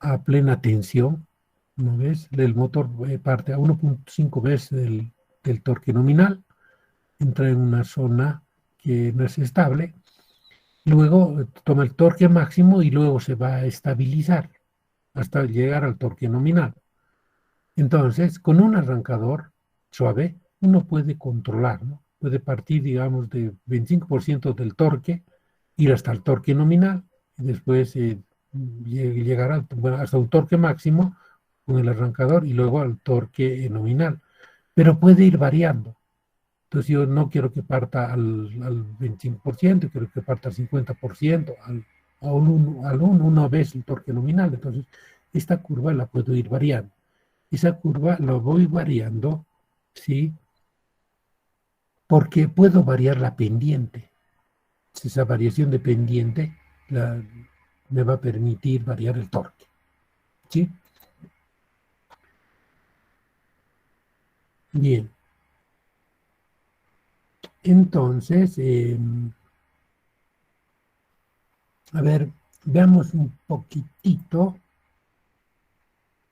a plena tensión, ¿no ves? El motor parte a 1.5 veces del torque nominal, entra en una zona que no es estable, luego toma el torque máximo y luego se va a estabilizar hasta llegar al torque nominal. Entonces, con un arrancador suave, uno puede controlar, ¿no? Puede partir, digamos, de 25% del torque, ir hasta el torque nominal, y después llegar hasta un torque máximo con el arrancador y luego al torque nominal. Pero puede ir variando. Entonces yo no quiero que parta al 25%, quiero que parta al 50%, una vez el torque nominal. Entonces, esta curva la puedo ir variando. Esa curva la voy variando, ¿sí? Porque puedo variar la pendiente. Esa variación de pendiente me va a permitir variar el torque, ¿sí? Bien. Entonces, a ver, veamos un poquitito,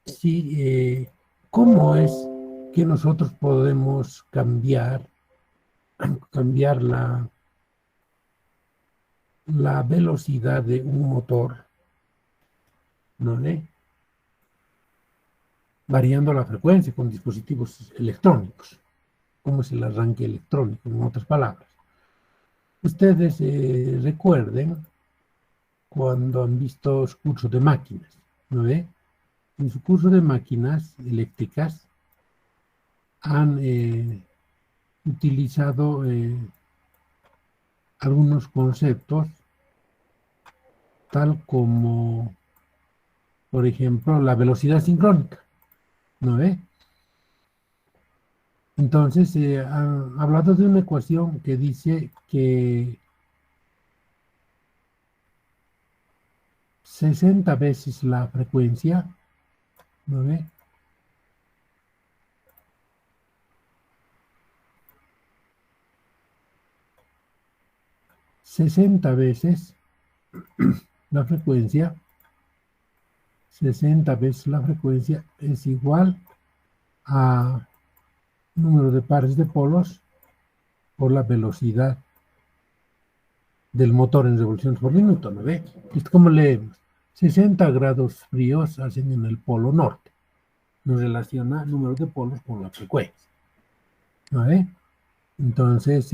¿sí? ¿Cómo es que nosotros podemos cambiar la velocidad de un motor, ¿no? Variando la frecuencia con dispositivos electrónicos. ¿Cómo es el arranque electrónico, en otras palabras? Ustedes recuerden cuando han visto cursos de máquinas, ¿no ve? En su curso de máquinas eléctricas han utilizado algunos conceptos, tal como, por ejemplo, la velocidad sincrónica, ¿no ve? Entonces, han hablado de una ecuación que dice que 60 veces la frecuencia, ¿no ve? 60 veces la frecuencia, 60 veces la frecuencia es igual a número de pares de polos por la velocidad del motor en revoluciones por minuto, ¿no ve? Esto como leemos, 60 grados fríos hacen en el polo norte. Nos relaciona el número de polos con la frecuencia, ¿no ve? Entonces,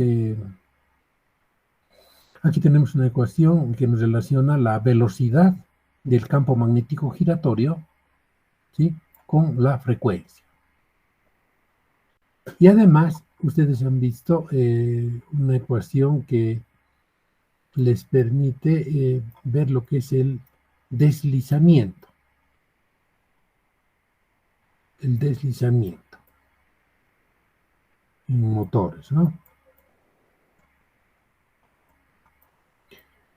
Aquí tenemos una ecuación que nos relaciona la velocidad del campo magnético giratorio, ¿sí?, con la frecuencia. Y además, ustedes han visto una ecuación que les permite ver lo que es el deslizamiento. El deslizamiento en motores, ¿no?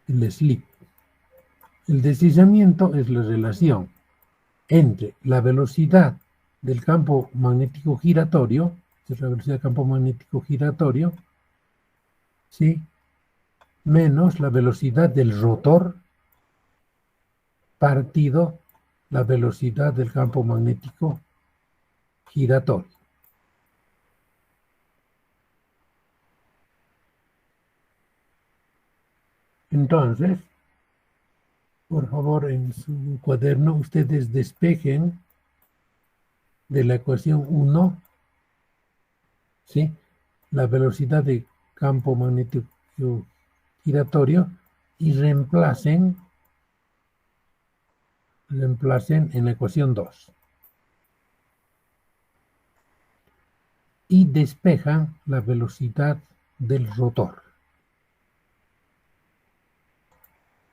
El slip. El deslizamiento es la relación entre la velocidad del campo magnético giratorio, que es la velocidad del campo magnético giratorio, ¿sí?, menos la velocidad del rotor partido la velocidad del campo magnético giratorio. Entonces, por favor, en su cuaderno ustedes despejen de la ecuación 1, ¿sí?, la velocidad de campo magnético giratorio y reemplacen en la ecuación 2. Y despejan la velocidad del rotor.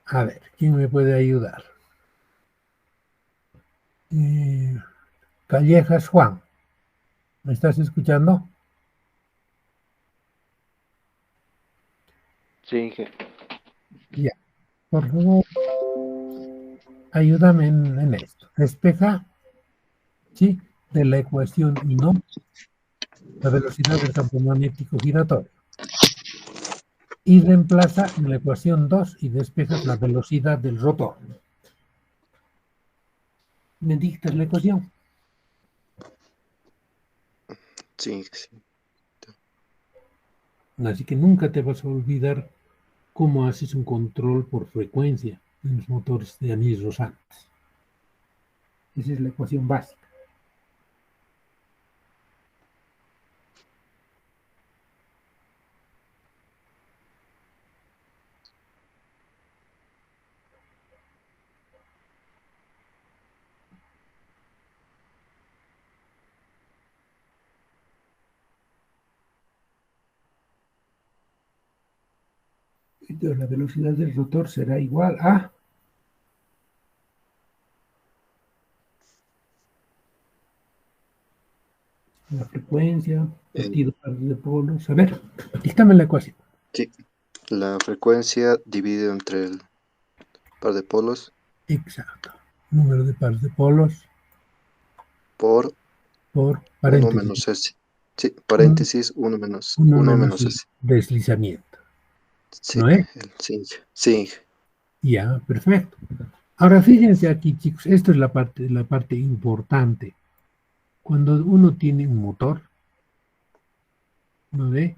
A ver, ¿quién me puede ayudar? Callejas Juan, ¿me estás escuchando? Sí, Ya, por favor, ayúdame en esto. Despeja, ¿sí?, de la ecuación 1 la velocidad del campo magnético giratorio. Y reemplaza en la ecuación 2 y despejas la velocidad del rotor. ¿Me dictas la ecuación? sí. Así que nunca te vas a olvidar cómo haces un control por frecuencia en los motores de anillos rosantes. Esa es la ecuación básica. Entonces la velocidad del rotor será igual a la frecuencia partido par de polos. A ver, díctame la ecuación. Sí, la frecuencia dividido entre el par de polos Exacto. Número de pares de polos por por 1 paréntesis. menos S. Sí, Un, paréntesis 1 menos uno 1 menos menos el S. deslizamiento. Sí, ¿No es? el sí, sí, Ya, perfecto. Ahora fíjense aquí, chicos, esto es la parte importante. Cuando uno tiene un motor, ¿no ve?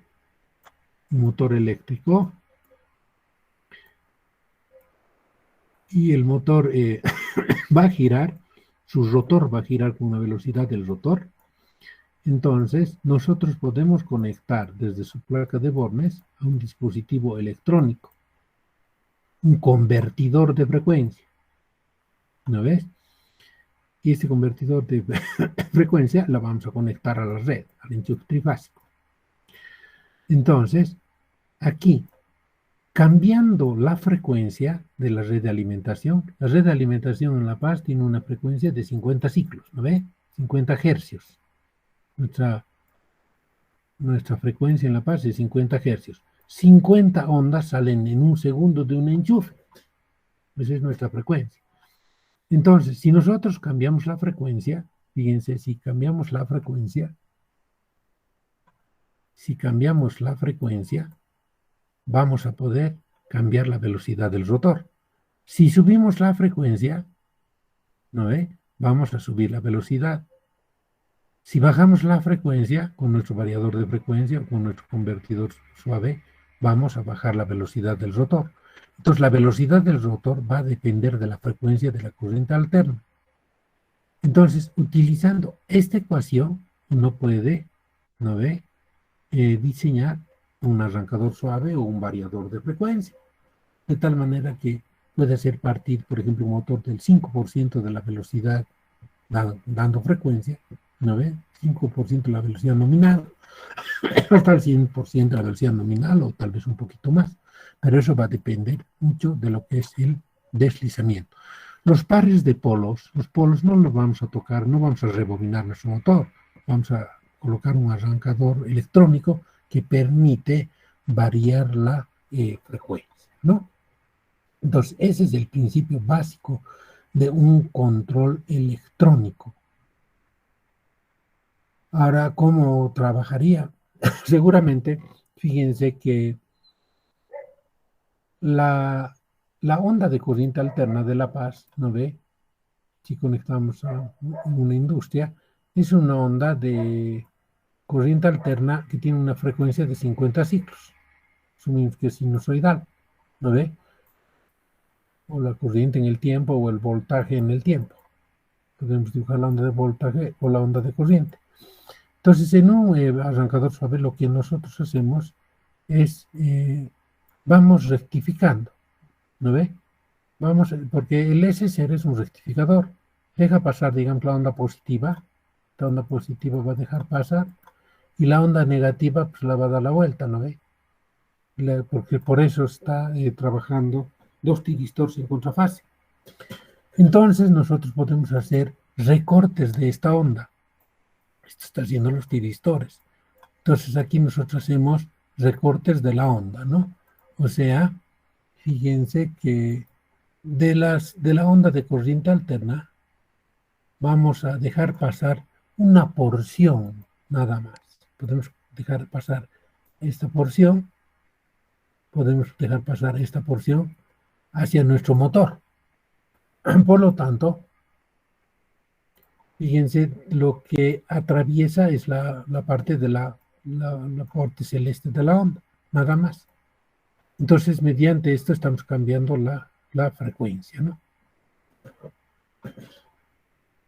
Un motor eléctrico, y el motor va a girar, su rotor va a girar con una velocidad del rotor. Entonces, nosotros podemos conectar desde su placa de bornes a un dispositivo electrónico, un convertidor de frecuencia, ¿no ves? Y este convertidor de frecuencia la vamos a conectar a la red, al enchufe trifásico. Entonces, aquí, cambiando la frecuencia de la red de alimentación en La Paz tiene una frecuencia de 50 ciclos, ¿no ve? 50 hercios. Nuestra frecuencia en La Paz es 50 hercios. 50 ondas salen en un segundo de un enchufe. Esa es nuestra frecuencia. Entonces, si nosotros cambiamos la frecuencia, fíjense, si cambiamos la frecuencia, vamos a poder cambiar la velocidad del rotor. Si subimos la frecuencia, ¿no ve?, vamos a subir la velocidad. Si bajamos la frecuencia con nuestro variador de frecuencia o con nuestro convertidor suave, vamos a bajar la velocidad del rotor. Entonces, la velocidad del rotor va a depender de la frecuencia de la corriente alterna. Entonces, utilizando esta ecuación, uno puede, ¿no ve?, diseñar un arrancador suave o un variador de frecuencia. de tal manera que puede hacer partir, por ejemplo, un motor del 5% de la velocidad dando frecuencia, ¿no ve? 5% de la velocidad nominal, hasta el 100% de la velocidad nominal o tal vez un poquito más, pero eso va a depender mucho de lo que es el deslizamiento. Los pares de polos, los polos no los vamos a tocar, no vamos a rebobinar nuestro motor, vamos a colocar un arrancador electrónico que permite variar la frecuencia, ¿no? Entonces, ese es el principio básico de un control electrónico. Ahora, ¿cómo trabajaría? Seguramente, fíjense que la onda de corriente alterna de La Paz, ¿no ve? Si conectamos a una industria, es una onda de corriente alterna que tiene una frecuencia de 50 ciclos. Asumimos que es sinusoidal, ¿no ve? O la corriente en el tiempo o el voltaje en el tiempo. Podemos dibujar la onda de voltaje o la onda de corriente. Entonces, en un arrancador suave lo que nosotros hacemos es, vamos rectificando, ¿no ve? Vamos, porque el SSR es un rectificador. Deja pasar, digamos, la onda positiva. La onda positiva va a dejar pasar y la onda negativa pues la va a dar la vuelta, ¿no ve? Porque por eso está trabajando dos tiristores en contrafase. Entonces nosotros podemos hacer recortes de esta onda. Esto está haciendo los tiristores. Entonces aquí nosotros hacemos recortes de la onda, ¿no? O sea, fíjense que de la onda de corriente alterna vamos a dejar pasar una porción nada más. Podemos dejar pasar esta porción, hacia nuestro motor. Por lo tanto, fíjense, lo que atraviesa es la parte de la parte celeste de la onda, nada más. Entonces, mediante esto estamos cambiando la frecuencia, ¿no?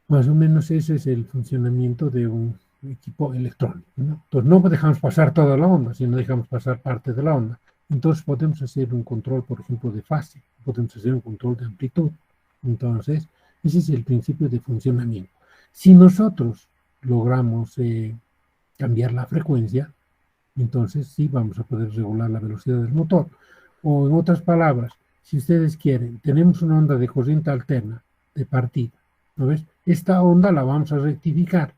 Más o menos ese es el funcionamiento de un equipo electrónico, ¿no? Entonces, no dejamos pasar toda la onda, sino dejamos pasar parte de la onda. Entonces, podemos hacer un control, por ejemplo, de fase, podemos hacer un control de amplitud. Entonces, ese es el principio de funcionamiento. Si nosotros logramos cambiar la frecuencia, entonces sí vamos a poder regular la velocidad del motor. O en otras palabras, si ustedes quieren, tenemos una onda de corriente alterna de partida, ¿no ves? Esta onda la vamos a rectificar.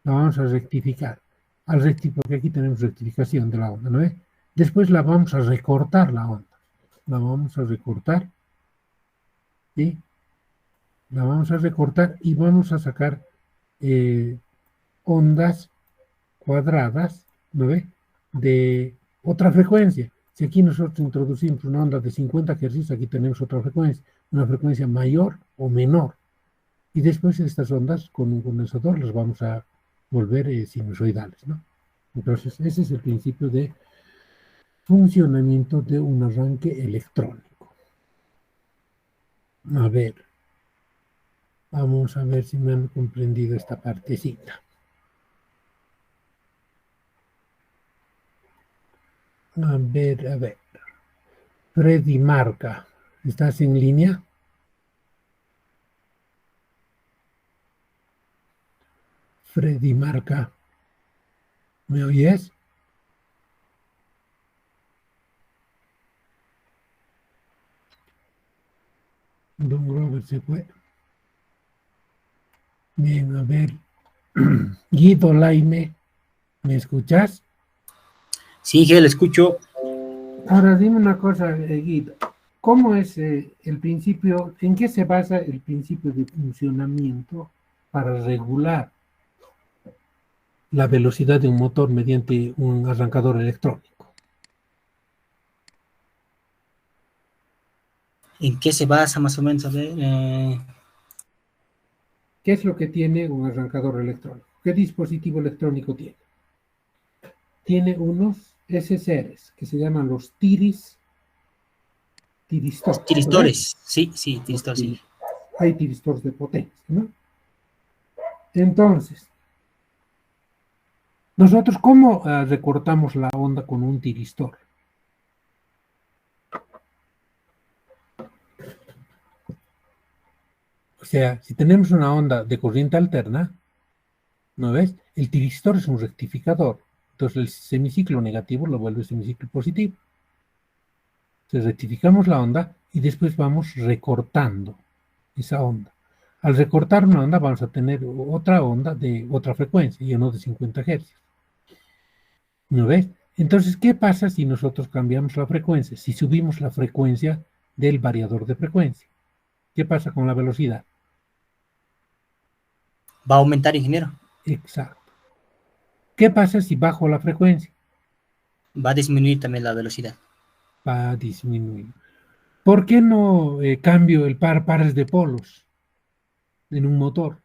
Porque aquí tenemos rectificación de la onda, ¿no ves? Después la vamos a recortar la onda. La vamos a recortar, ¿sí? La vamos a recortar y vamos a sacar ondas cuadradas, ¿no ve? De otra frecuencia. Si aquí nosotros introducimos una onda de 50 Hz, aquí tenemos otra frecuencia, una frecuencia mayor o menor. Y después estas ondas con un condensador las vamos a volver sinusoidales, ¿no? Entonces, ese es el principio de funcionamiento de un arranque electrónico. A ver, vamos a ver si me han comprendido esta partecita. A ver. Freddy Marca, ¿estás en línea? Freddy Marca, ¿me oyes? Don Robert se fue. Bien, a ver. Guido Laime, ¿me escuchas? Sí, que le escucho. Ahora dime una cosa, Guido. ¿Cómo es el principio, en qué se basa el principio de funcionamiento para regular la velocidad de un motor mediante un arrancador electrónico? ¿En qué se basa más o menos? A ver, ¿Qué es lo que tiene un arrancador electrónico? ¿Qué dispositivo electrónico tiene? Tiene unos SSRs que se llaman los tiristores. tiristores. Sí, tiristores, sí. Hay tiristores de potencia, ¿no? Entonces, nosotros, ¿cómo recortamos la onda con un tiristor? O sea, si tenemos una onda de corriente alterna, ¿no ves? El tiristor es un rectificador. Entonces el semiciclo negativo lo vuelve semiciclo positivo. Entonces rectificamos la onda y después vamos recortando esa onda. Al recortar una onda vamos a tener otra onda de otra frecuencia, ya no de 50 Hz. ¿No ves? Entonces, ¿qué pasa si nosotros cambiamos la frecuencia? Si subimos la frecuencia del variador de frecuencia. ¿Qué pasa con la velocidad? Va a aumentar, ingeniero. Exacto. ¿Qué pasa si bajo la frecuencia? Va a disminuir también la velocidad. Va a disminuir. ¿Por qué no cambio el pares de polos en un motor?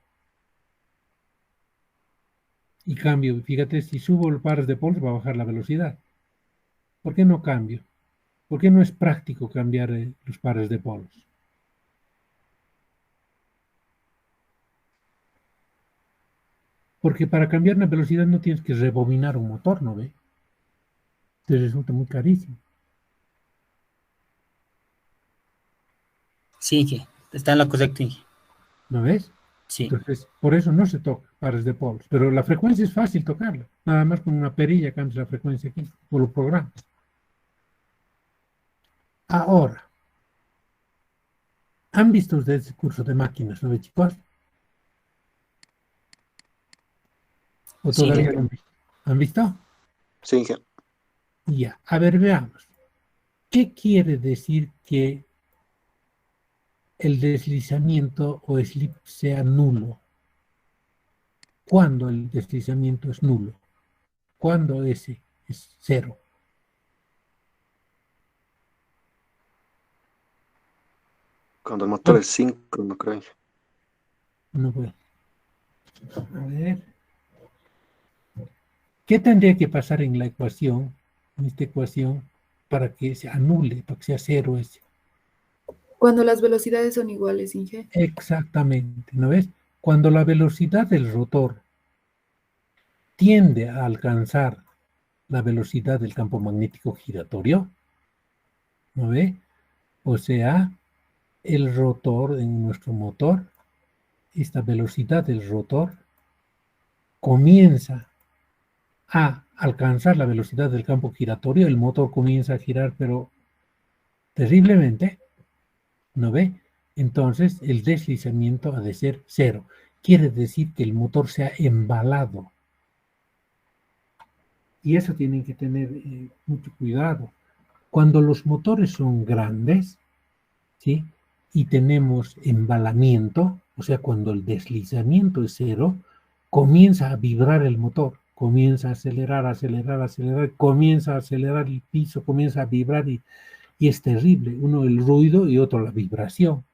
Y cambio, fíjate, si subo el pares de polos va a bajar la velocidad. ¿Por qué no cambio? ¿Por qué no es práctico cambiar los pares de polos? Porque para cambiar la velocidad no tienes que rebobinar un motor, ¿no ve? Te resulta muy carísimo. Sí, que está en lo correcto, Inge. ¿No ves? Sí. Entonces, por eso no se toca pares de polos. Pero la frecuencia es fácil tocarla. Nada más con una perilla cambias la frecuencia aquí, o lo programas. Ahora, ¿han visto ustedes el curso de máquinas, no ve, chicos? ¿O Sí, todavía Inge. no han visto? ¿Han visto? Sí, Inge. Ya. A ver, veamos. ¿Qué quiere decir que el deslizamiento o slip sea nulo? ¿Cuándo el deslizamiento es nulo? ¿Cuándo ese es cero? Cuando el motor es 5, no creo, Inge. No puede. A ver. ¿Qué tendría que pasar en la ecuación, en esta ecuación, para que se anule, para que sea cero ese? Cuando las velocidades son iguales, Inge. Exactamente, ¿no ves? Cuando la velocidad del rotor tiende a alcanzar la velocidad del campo magnético giratorio, ¿no ve? O sea, el rotor en nuestro motor, esta velocidad del rotor comienza a alcanzar la velocidad del campo giratorio, el motor comienza a girar, pero terriblemente, ¿no ve? Entonces el deslizamiento ha de ser cero. Quiere decir que el motor se ha embalado. Y eso tienen que tener mucho cuidado. Cuando los motores son grandes, ¿sí? Y tenemos embalamiento, o sea, cuando el deslizamiento es cero, comienza a vibrar el motor, comienza a acelerar, acelerar, acelerar, comienza a acelerar el piso, comienza a vibrar y es terrible. Uno el ruido y otro la vibración.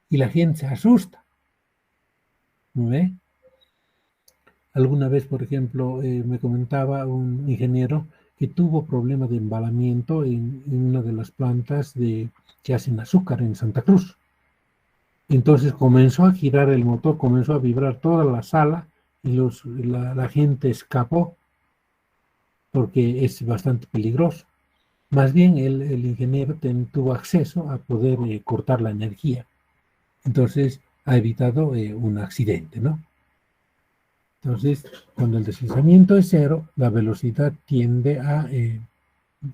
Y la gente se asusta. ¿No ve? Alguna vez, por ejemplo, me comentaba un ingeniero que tuvo problemas de embalamiento en una de las plantas que hacen azúcar en Santa Cruz. Entonces comenzó a girar el motor, comenzó a vibrar toda la sala y la gente escapó porque es bastante peligroso. Más bien el ingeniero tuvo acceso a poder cortar la energía. Entonces ha evitado un accidente, ¿no? Entonces, cuando el deslizamiento es cero, la velocidad tiende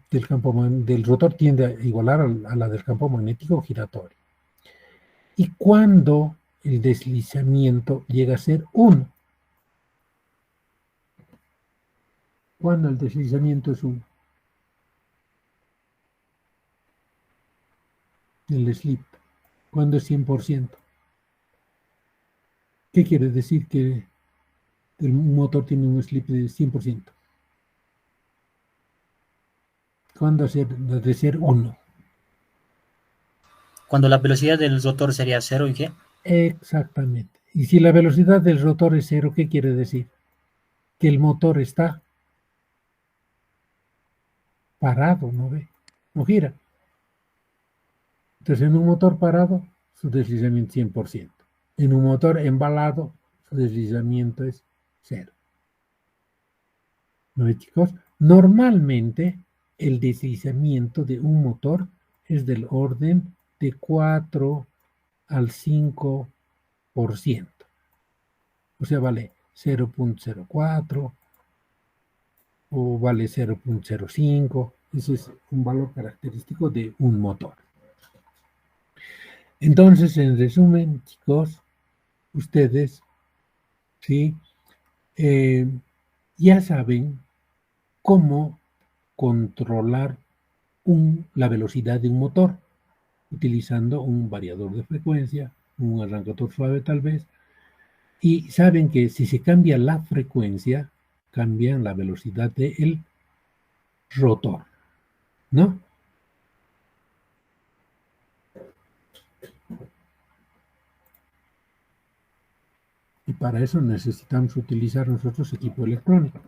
del rotor tiende a igualar a la del campo magnético giratorio. Y cuando el deslizamiento llega a ser 1, cuando el deslizamiento es 1, el slip, cuando es 100%. ¿Qué quiere decir que el motor tiene un slip de 100%? ¿Cuándo de ser 1? Cuando la velocidad del rotor sería cero, Inge. Exactamente. Y si la velocidad del rotor es 0, ¿qué quiere decir? Que el motor está parado, ¿no ve? No gira. Entonces, en un motor parado, su deslizamiento es 100%. En un motor embalado, su deslizamiento es 0. ¿No ve, chicos? Normalmente, el deslizamiento de un motor es del orden de 4 al 5 O sea, vale 0.04 o vale 0.05. Ese es un valor característico de un motor. Entonces, en resumen, chicos, ustedes, ¿sí? Ya saben cómo controlar la velocidad de un motor utilizando un variador de frecuencia, un arrancador suave tal vez, y saben que si se cambia la frecuencia, cambian la velocidad del rotor, ¿no? Y para eso necesitamos utilizar nosotros equipo electrónico.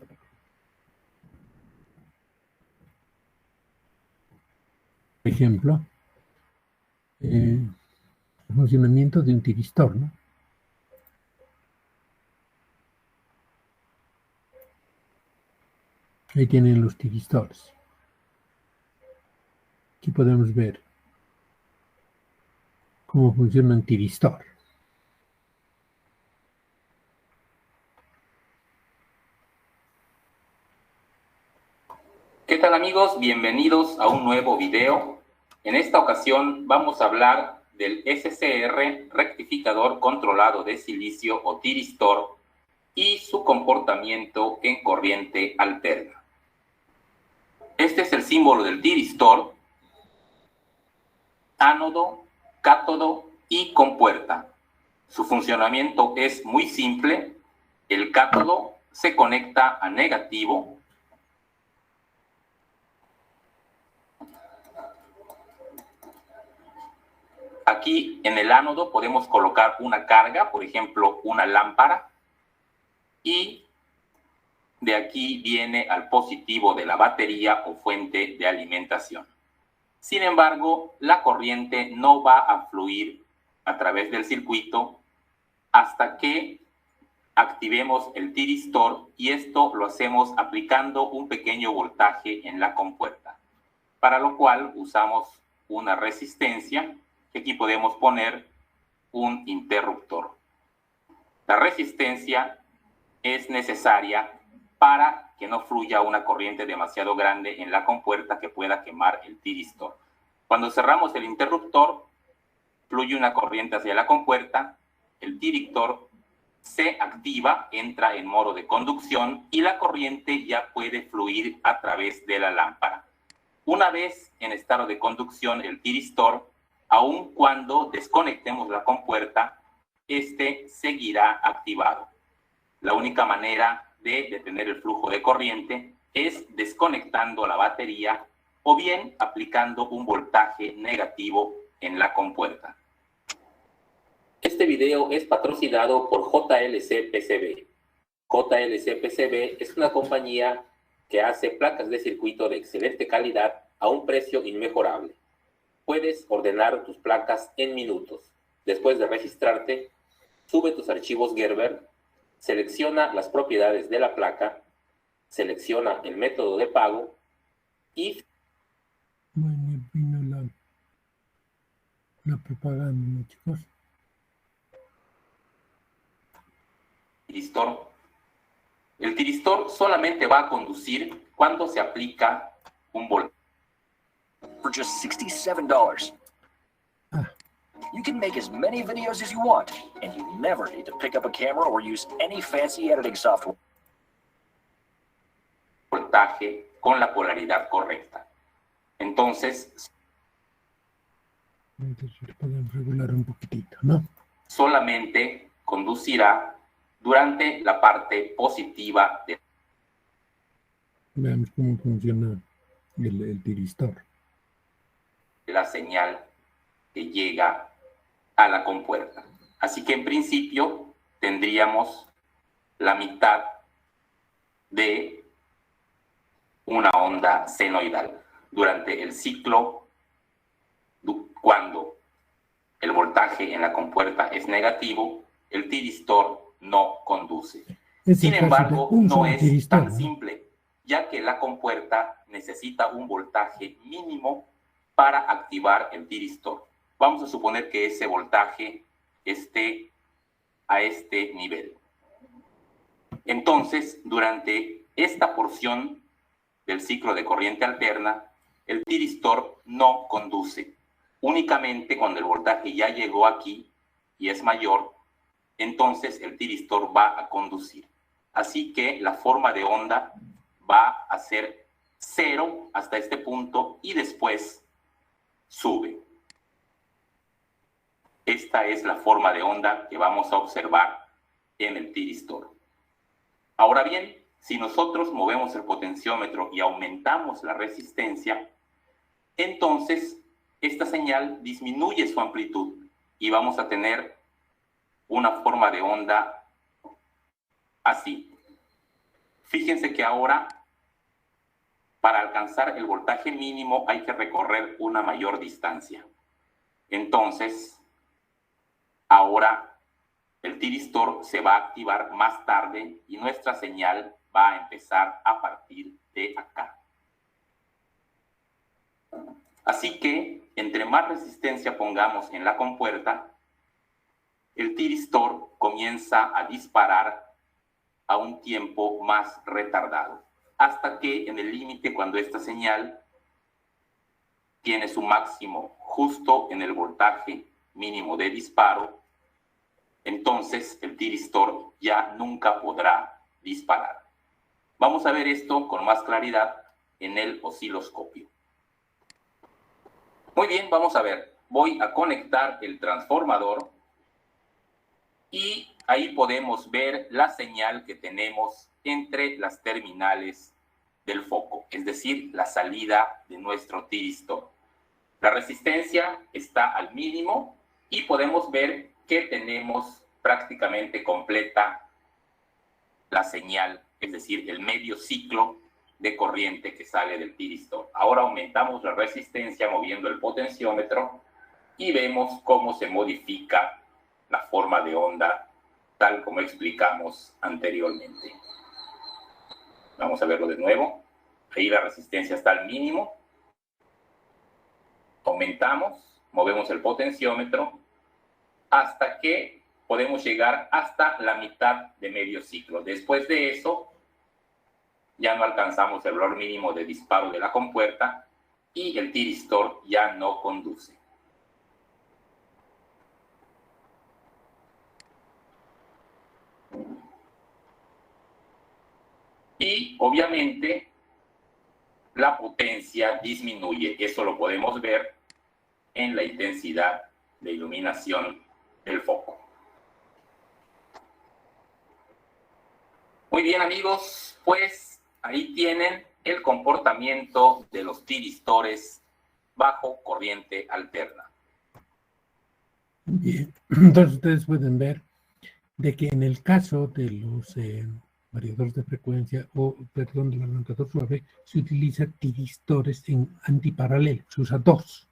Por ejemplo, el funcionamiento de un tiristor, ¿no? Ahí tienen los tiristores. Aquí podemos ver cómo funciona un tiristor. ¿Qué tal amigos? Bienvenidos a un nuevo video. En esta ocasión vamos a hablar del SCR rectificador controlado de silicio o tiristor y su comportamiento en corriente alterna. Este es el símbolo del tiristor: ánodo, cátodo y compuerta. Su funcionamiento es muy simple. El cátodo se conecta a negativo. Aquí en el ánodo podemos colocar una carga, por ejemplo, una lámpara, y de aquí viene al positivo de la batería o fuente de alimentación. Sin embargo, la corriente no va a fluir a través del circuito hasta que activemos el tiristor, y esto lo hacemos aplicando un pequeño voltaje en la compuerta, para lo cual usamos una resistencia. Aquí podemos poner un interruptor. La resistencia es necesaria para que no fluya una corriente demasiado grande en la compuerta que pueda quemar el tiristor. Cuando cerramos el interruptor, fluye una corriente hacia la compuerta, el tiristor se activa, entra en modo de conducción y la corriente ya puede fluir a través de la lámpara. Una vez en estado de conducción el tiristor, aun cuando desconectemos la compuerta, este seguirá activado. La única manera de detener el flujo de corriente es desconectando la batería o bien aplicando un voltaje negativo en la compuerta. Este video es patrocinado por JLC PCB. JLC PCB es una compañía que hace placas de circuito de excelente calidad a un precio inmejorable. Puedes ordenar tus placas en minutos. Después de registrarte, sube tus archivos Gerber, selecciona las propiedades de la placa, selecciona el método de pago y... Bueno, vino la propaganda, chicos. Tiristor. El tiristor solamente va a conducir cuando se aplica un voltaje. For just $67. You can make as many videos as you want, and you never need to pick up a camera or use any fancy editing software. Voltaje con la polaridad correcta. Entonces, podemos regular un poquitito, ¿no? Solamente conducirá durante la parte positiva de... Veamos cómo funciona el tiristor. La señal que llega a la compuerta. Así que en principio tendríamos la mitad de una onda senoidal. Durante el ciclo, cuando el voltaje en la compuerta es negativo, el tiristor no conduce. Sin embargo, no es tan simple, ya que la compuerta necesita un voltaje mínimo para activar el tiristor. Vamos a suponer que ese voltaje esté a este nivel. Entonces, durante esta porción del ciclo de corriente alterna, el tiristor no conduce. Únicamente cuando el voltaje ya llegó aquí y es mayor, entonces el tiristor va a conducir. Así que la forma de onda va a ser 0 hasta este punto y después sube. Esta es la forma de onda que vamos a observar en el tiristor. Ahora bien, si nosotros movemos el potenciómetro y aumentamos la resistencia, entonces esta señal disminuye su amplitud y vamos a tener una forma de onda así. Fíjense que ahora, para alcanzar el voltaje mínimo, hay que recorrer una mayor distancia. Entonces, ahora el tiristor se va a activar más tarde y nuestra señal va a empezar a partir de acá. Así que, entre más resistencia pongamos en la compuerta, el tiristor comienza a disparar a un tiempo más retardado, hasta que en el límite, cuando esta señal tiene su máximo justo en el voltaje mínimo de disparo, entonces el tiristor ya nunca podrá disparar. Vamos a ver esto con más claridad en el osciloscopio. Muy bien, vamos a ver. Voy a conectar el transformador y ahí podemos ver la señal que tenemos entre las terminales del foco, es decir, la salida de nuestro tiristor. La resistencia está al mínimo y podemos ver que tenemos prácticamente completa la señal, es decir, el medio ciclo de corriente que sale del tiristor. Ahora aumentamos la resistencia moviendo el potenciómetro y vemos cómo se modifica la forma de onda, tal como explicamos anteriormente. Vamos a verlo de nuevo. Ahí la resistencia está al mínimo. Aumentamos, movemos el potenciómetro hasta que podemos llegar hasta la mitad de medio ciclo. Después de eso, ya no alcanzamos el valor mínimo de disparo de la compuerta y el tiristor ya no conduce. Y obviamente la potencia disminuye. Eso lo podemos ver en la intensidad de iluminación del foco. Muy bien, amigos, pues ahí tienen el comportamiento de los tiristores bajo corriente alterna. Bien, entonces ustedes pueden ver de que en el caso de los variadores de frecuencia o, perdón, del arrancador suave, se utiliza tiristores en antiparalelo. Se usa dos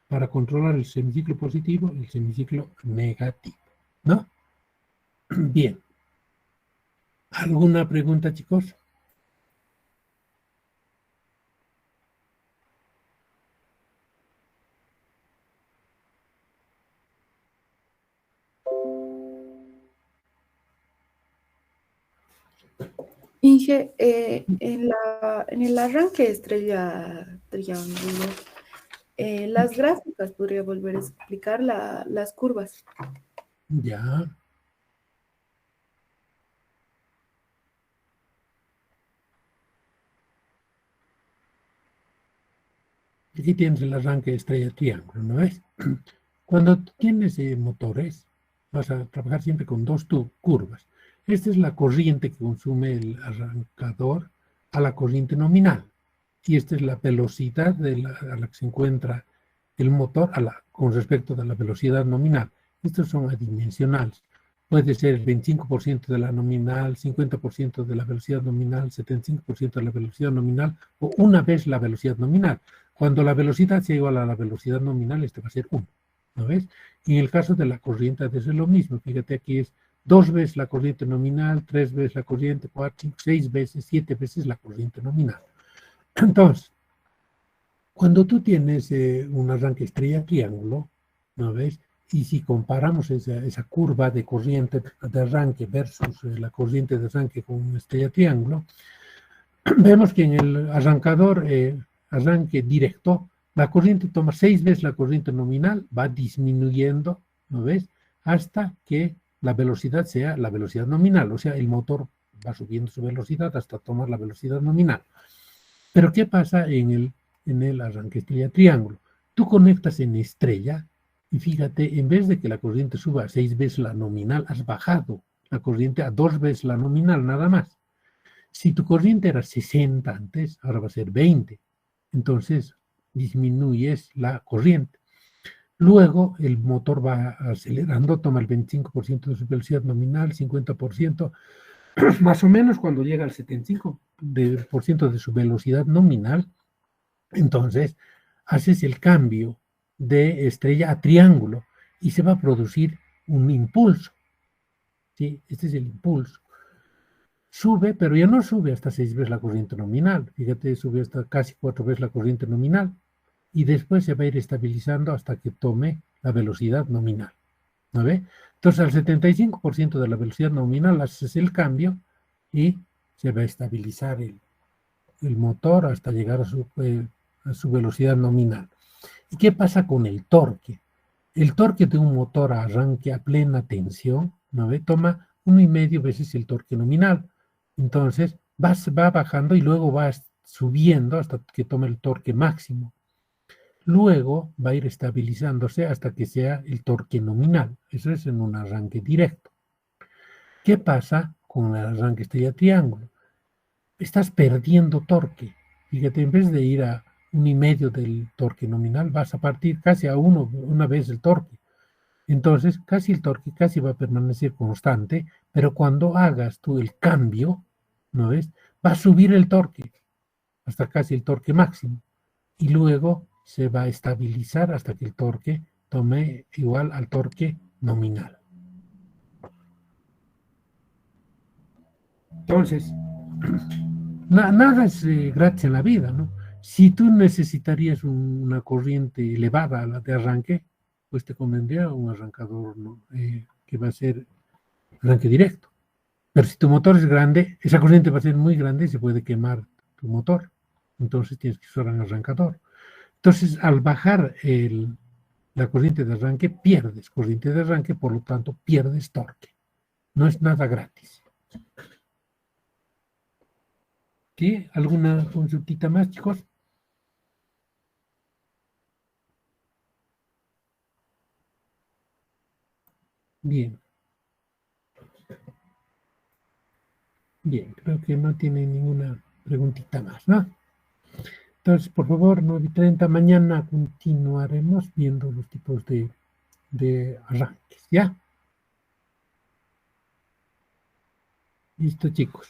para controlar el semiciclo positivo y el semiciclo negativo, ¿no? Bien. ¿Alguna pregunta, chicos? Inge, en el arranque estrella triángulo, las gráficas, podría volver a explicar las curvas. Ya. Aquí tienes el arranque estrella triángulo, ¿no ves? Cuando tienes motores, vas a trabajar siempre con dos curvas. Esta es la corriente que consume el arrancador a la corriente nominal. Y esta es la velocidad a la que se encuentra el motor con respecto a la velocidad nominal. Estos son adimensionales. Puede ser el 25% de la nominal, 50% de la velocidad nominal, 75% de la velocidad nominal o una vez la velocidad nominal. Cuando la velocidad sea igual a la velocidad nominal, este va a ser 1, ¿no ves? Y en el caso de la corriente ha de ser lo mismo. Fíjate, aquí es 2 veces la corriente nominal, 3 veces la corriente, 4, 5, 6 veces, 7 veces la corriente nominal. Entonces, cuando tú tienes un arranque estrella triángulo, ¿no ves? Y si comparamos esa curva de corriente de arranque versus la corriente de arranque con una estrella triángulo, vemos que en el arrancador, arranque directo, la corriente toma 6 veces la corriente nominal, va disminuyendo, ¿no ves? Hasta que la velocidad sea la velocidad nominal, o sea, el motor va subiendo su velocidad hasta tomar la velocidad nominal. Pero ¿qué pasa en el arranque estrella triángulo? Tú conectas en estrella y fíjate, en vez de que la corriente suba a 6 veces la nominal, has bajado la corriente a 2 veces la nominal nada más. Si tu corriente era 60 antes, ahora va a ser 20. Entonces disminuyes la corriente. Luego el motor va acelerando, toma el 25% de su velocidad nominal, 50%, más o menos cuando llega al 75% de su velocidad nominal, entonces haces el cambio de estrella a triángulo y se va a producir un impulso. ¿Sí? Este es el impulso. Sube, pero ya no sube hasta 6 veces la corriente nominal. Fíjate, sube hasta casi 4 veces la corriente nominal. Y después se va a ir estabilizando hasta que tome la velocidad nominal. ¿No ve? Entonces, al 75% de la velocidad nominal haces el cambio y se va a estabilizar el motor hasta llegar a su velocidad nominal. ¿Y qué pasa con el torque? El torque de un motor a arranque a plena tensión, ¿no ve? Toma 1,5 veces el torque nominal. Entonces, va bajando y luego va subiendo hasta que tome el torque máximo. Luego va a ir estabilizándose hasta que sea el torque nominal. Eso es en un arranque directo. ¿Qué pasa con el arranque estrella triángulo? Estás perdiendo torque. Fíjate, en vez de ir a 1,5 del torque nominal, vas a partir casi a una vez el torque. Entonces, casi el torque casi va a permanecer constante, pero cuando hagas tú el cambio, ¿no ves? Va a subir el torque hasta casi el torque máximo. Y luego se va a estabilizar hasta que el torque tome igual al torque nominal. Entonces, nada es gratis en la vida, ¿no? Si tú necesitarías una corriente elevada a la de arranque, pues te convendría un arrancador, ¿no? Que va a ser arranque directo. Pero si tu motor es grande, esa corriente va a ser muy grande y se puede quemar tu motor. Entonces tienes que usar un arrancador. Entonces, al bajar la corriente de arranque, pierdes corriente de arranque, por lo tanto, pierdes torque. No es nada gratis. ¿Sí? ¿Alguna consultita más, chicos? Bien. Bien, creo que no tiene ninguna preguntita más, ¿no? Entonces, por favor, 9:30 mañana continuaremos viendo los tipos de arranques, ¿ya? Listo, chicos.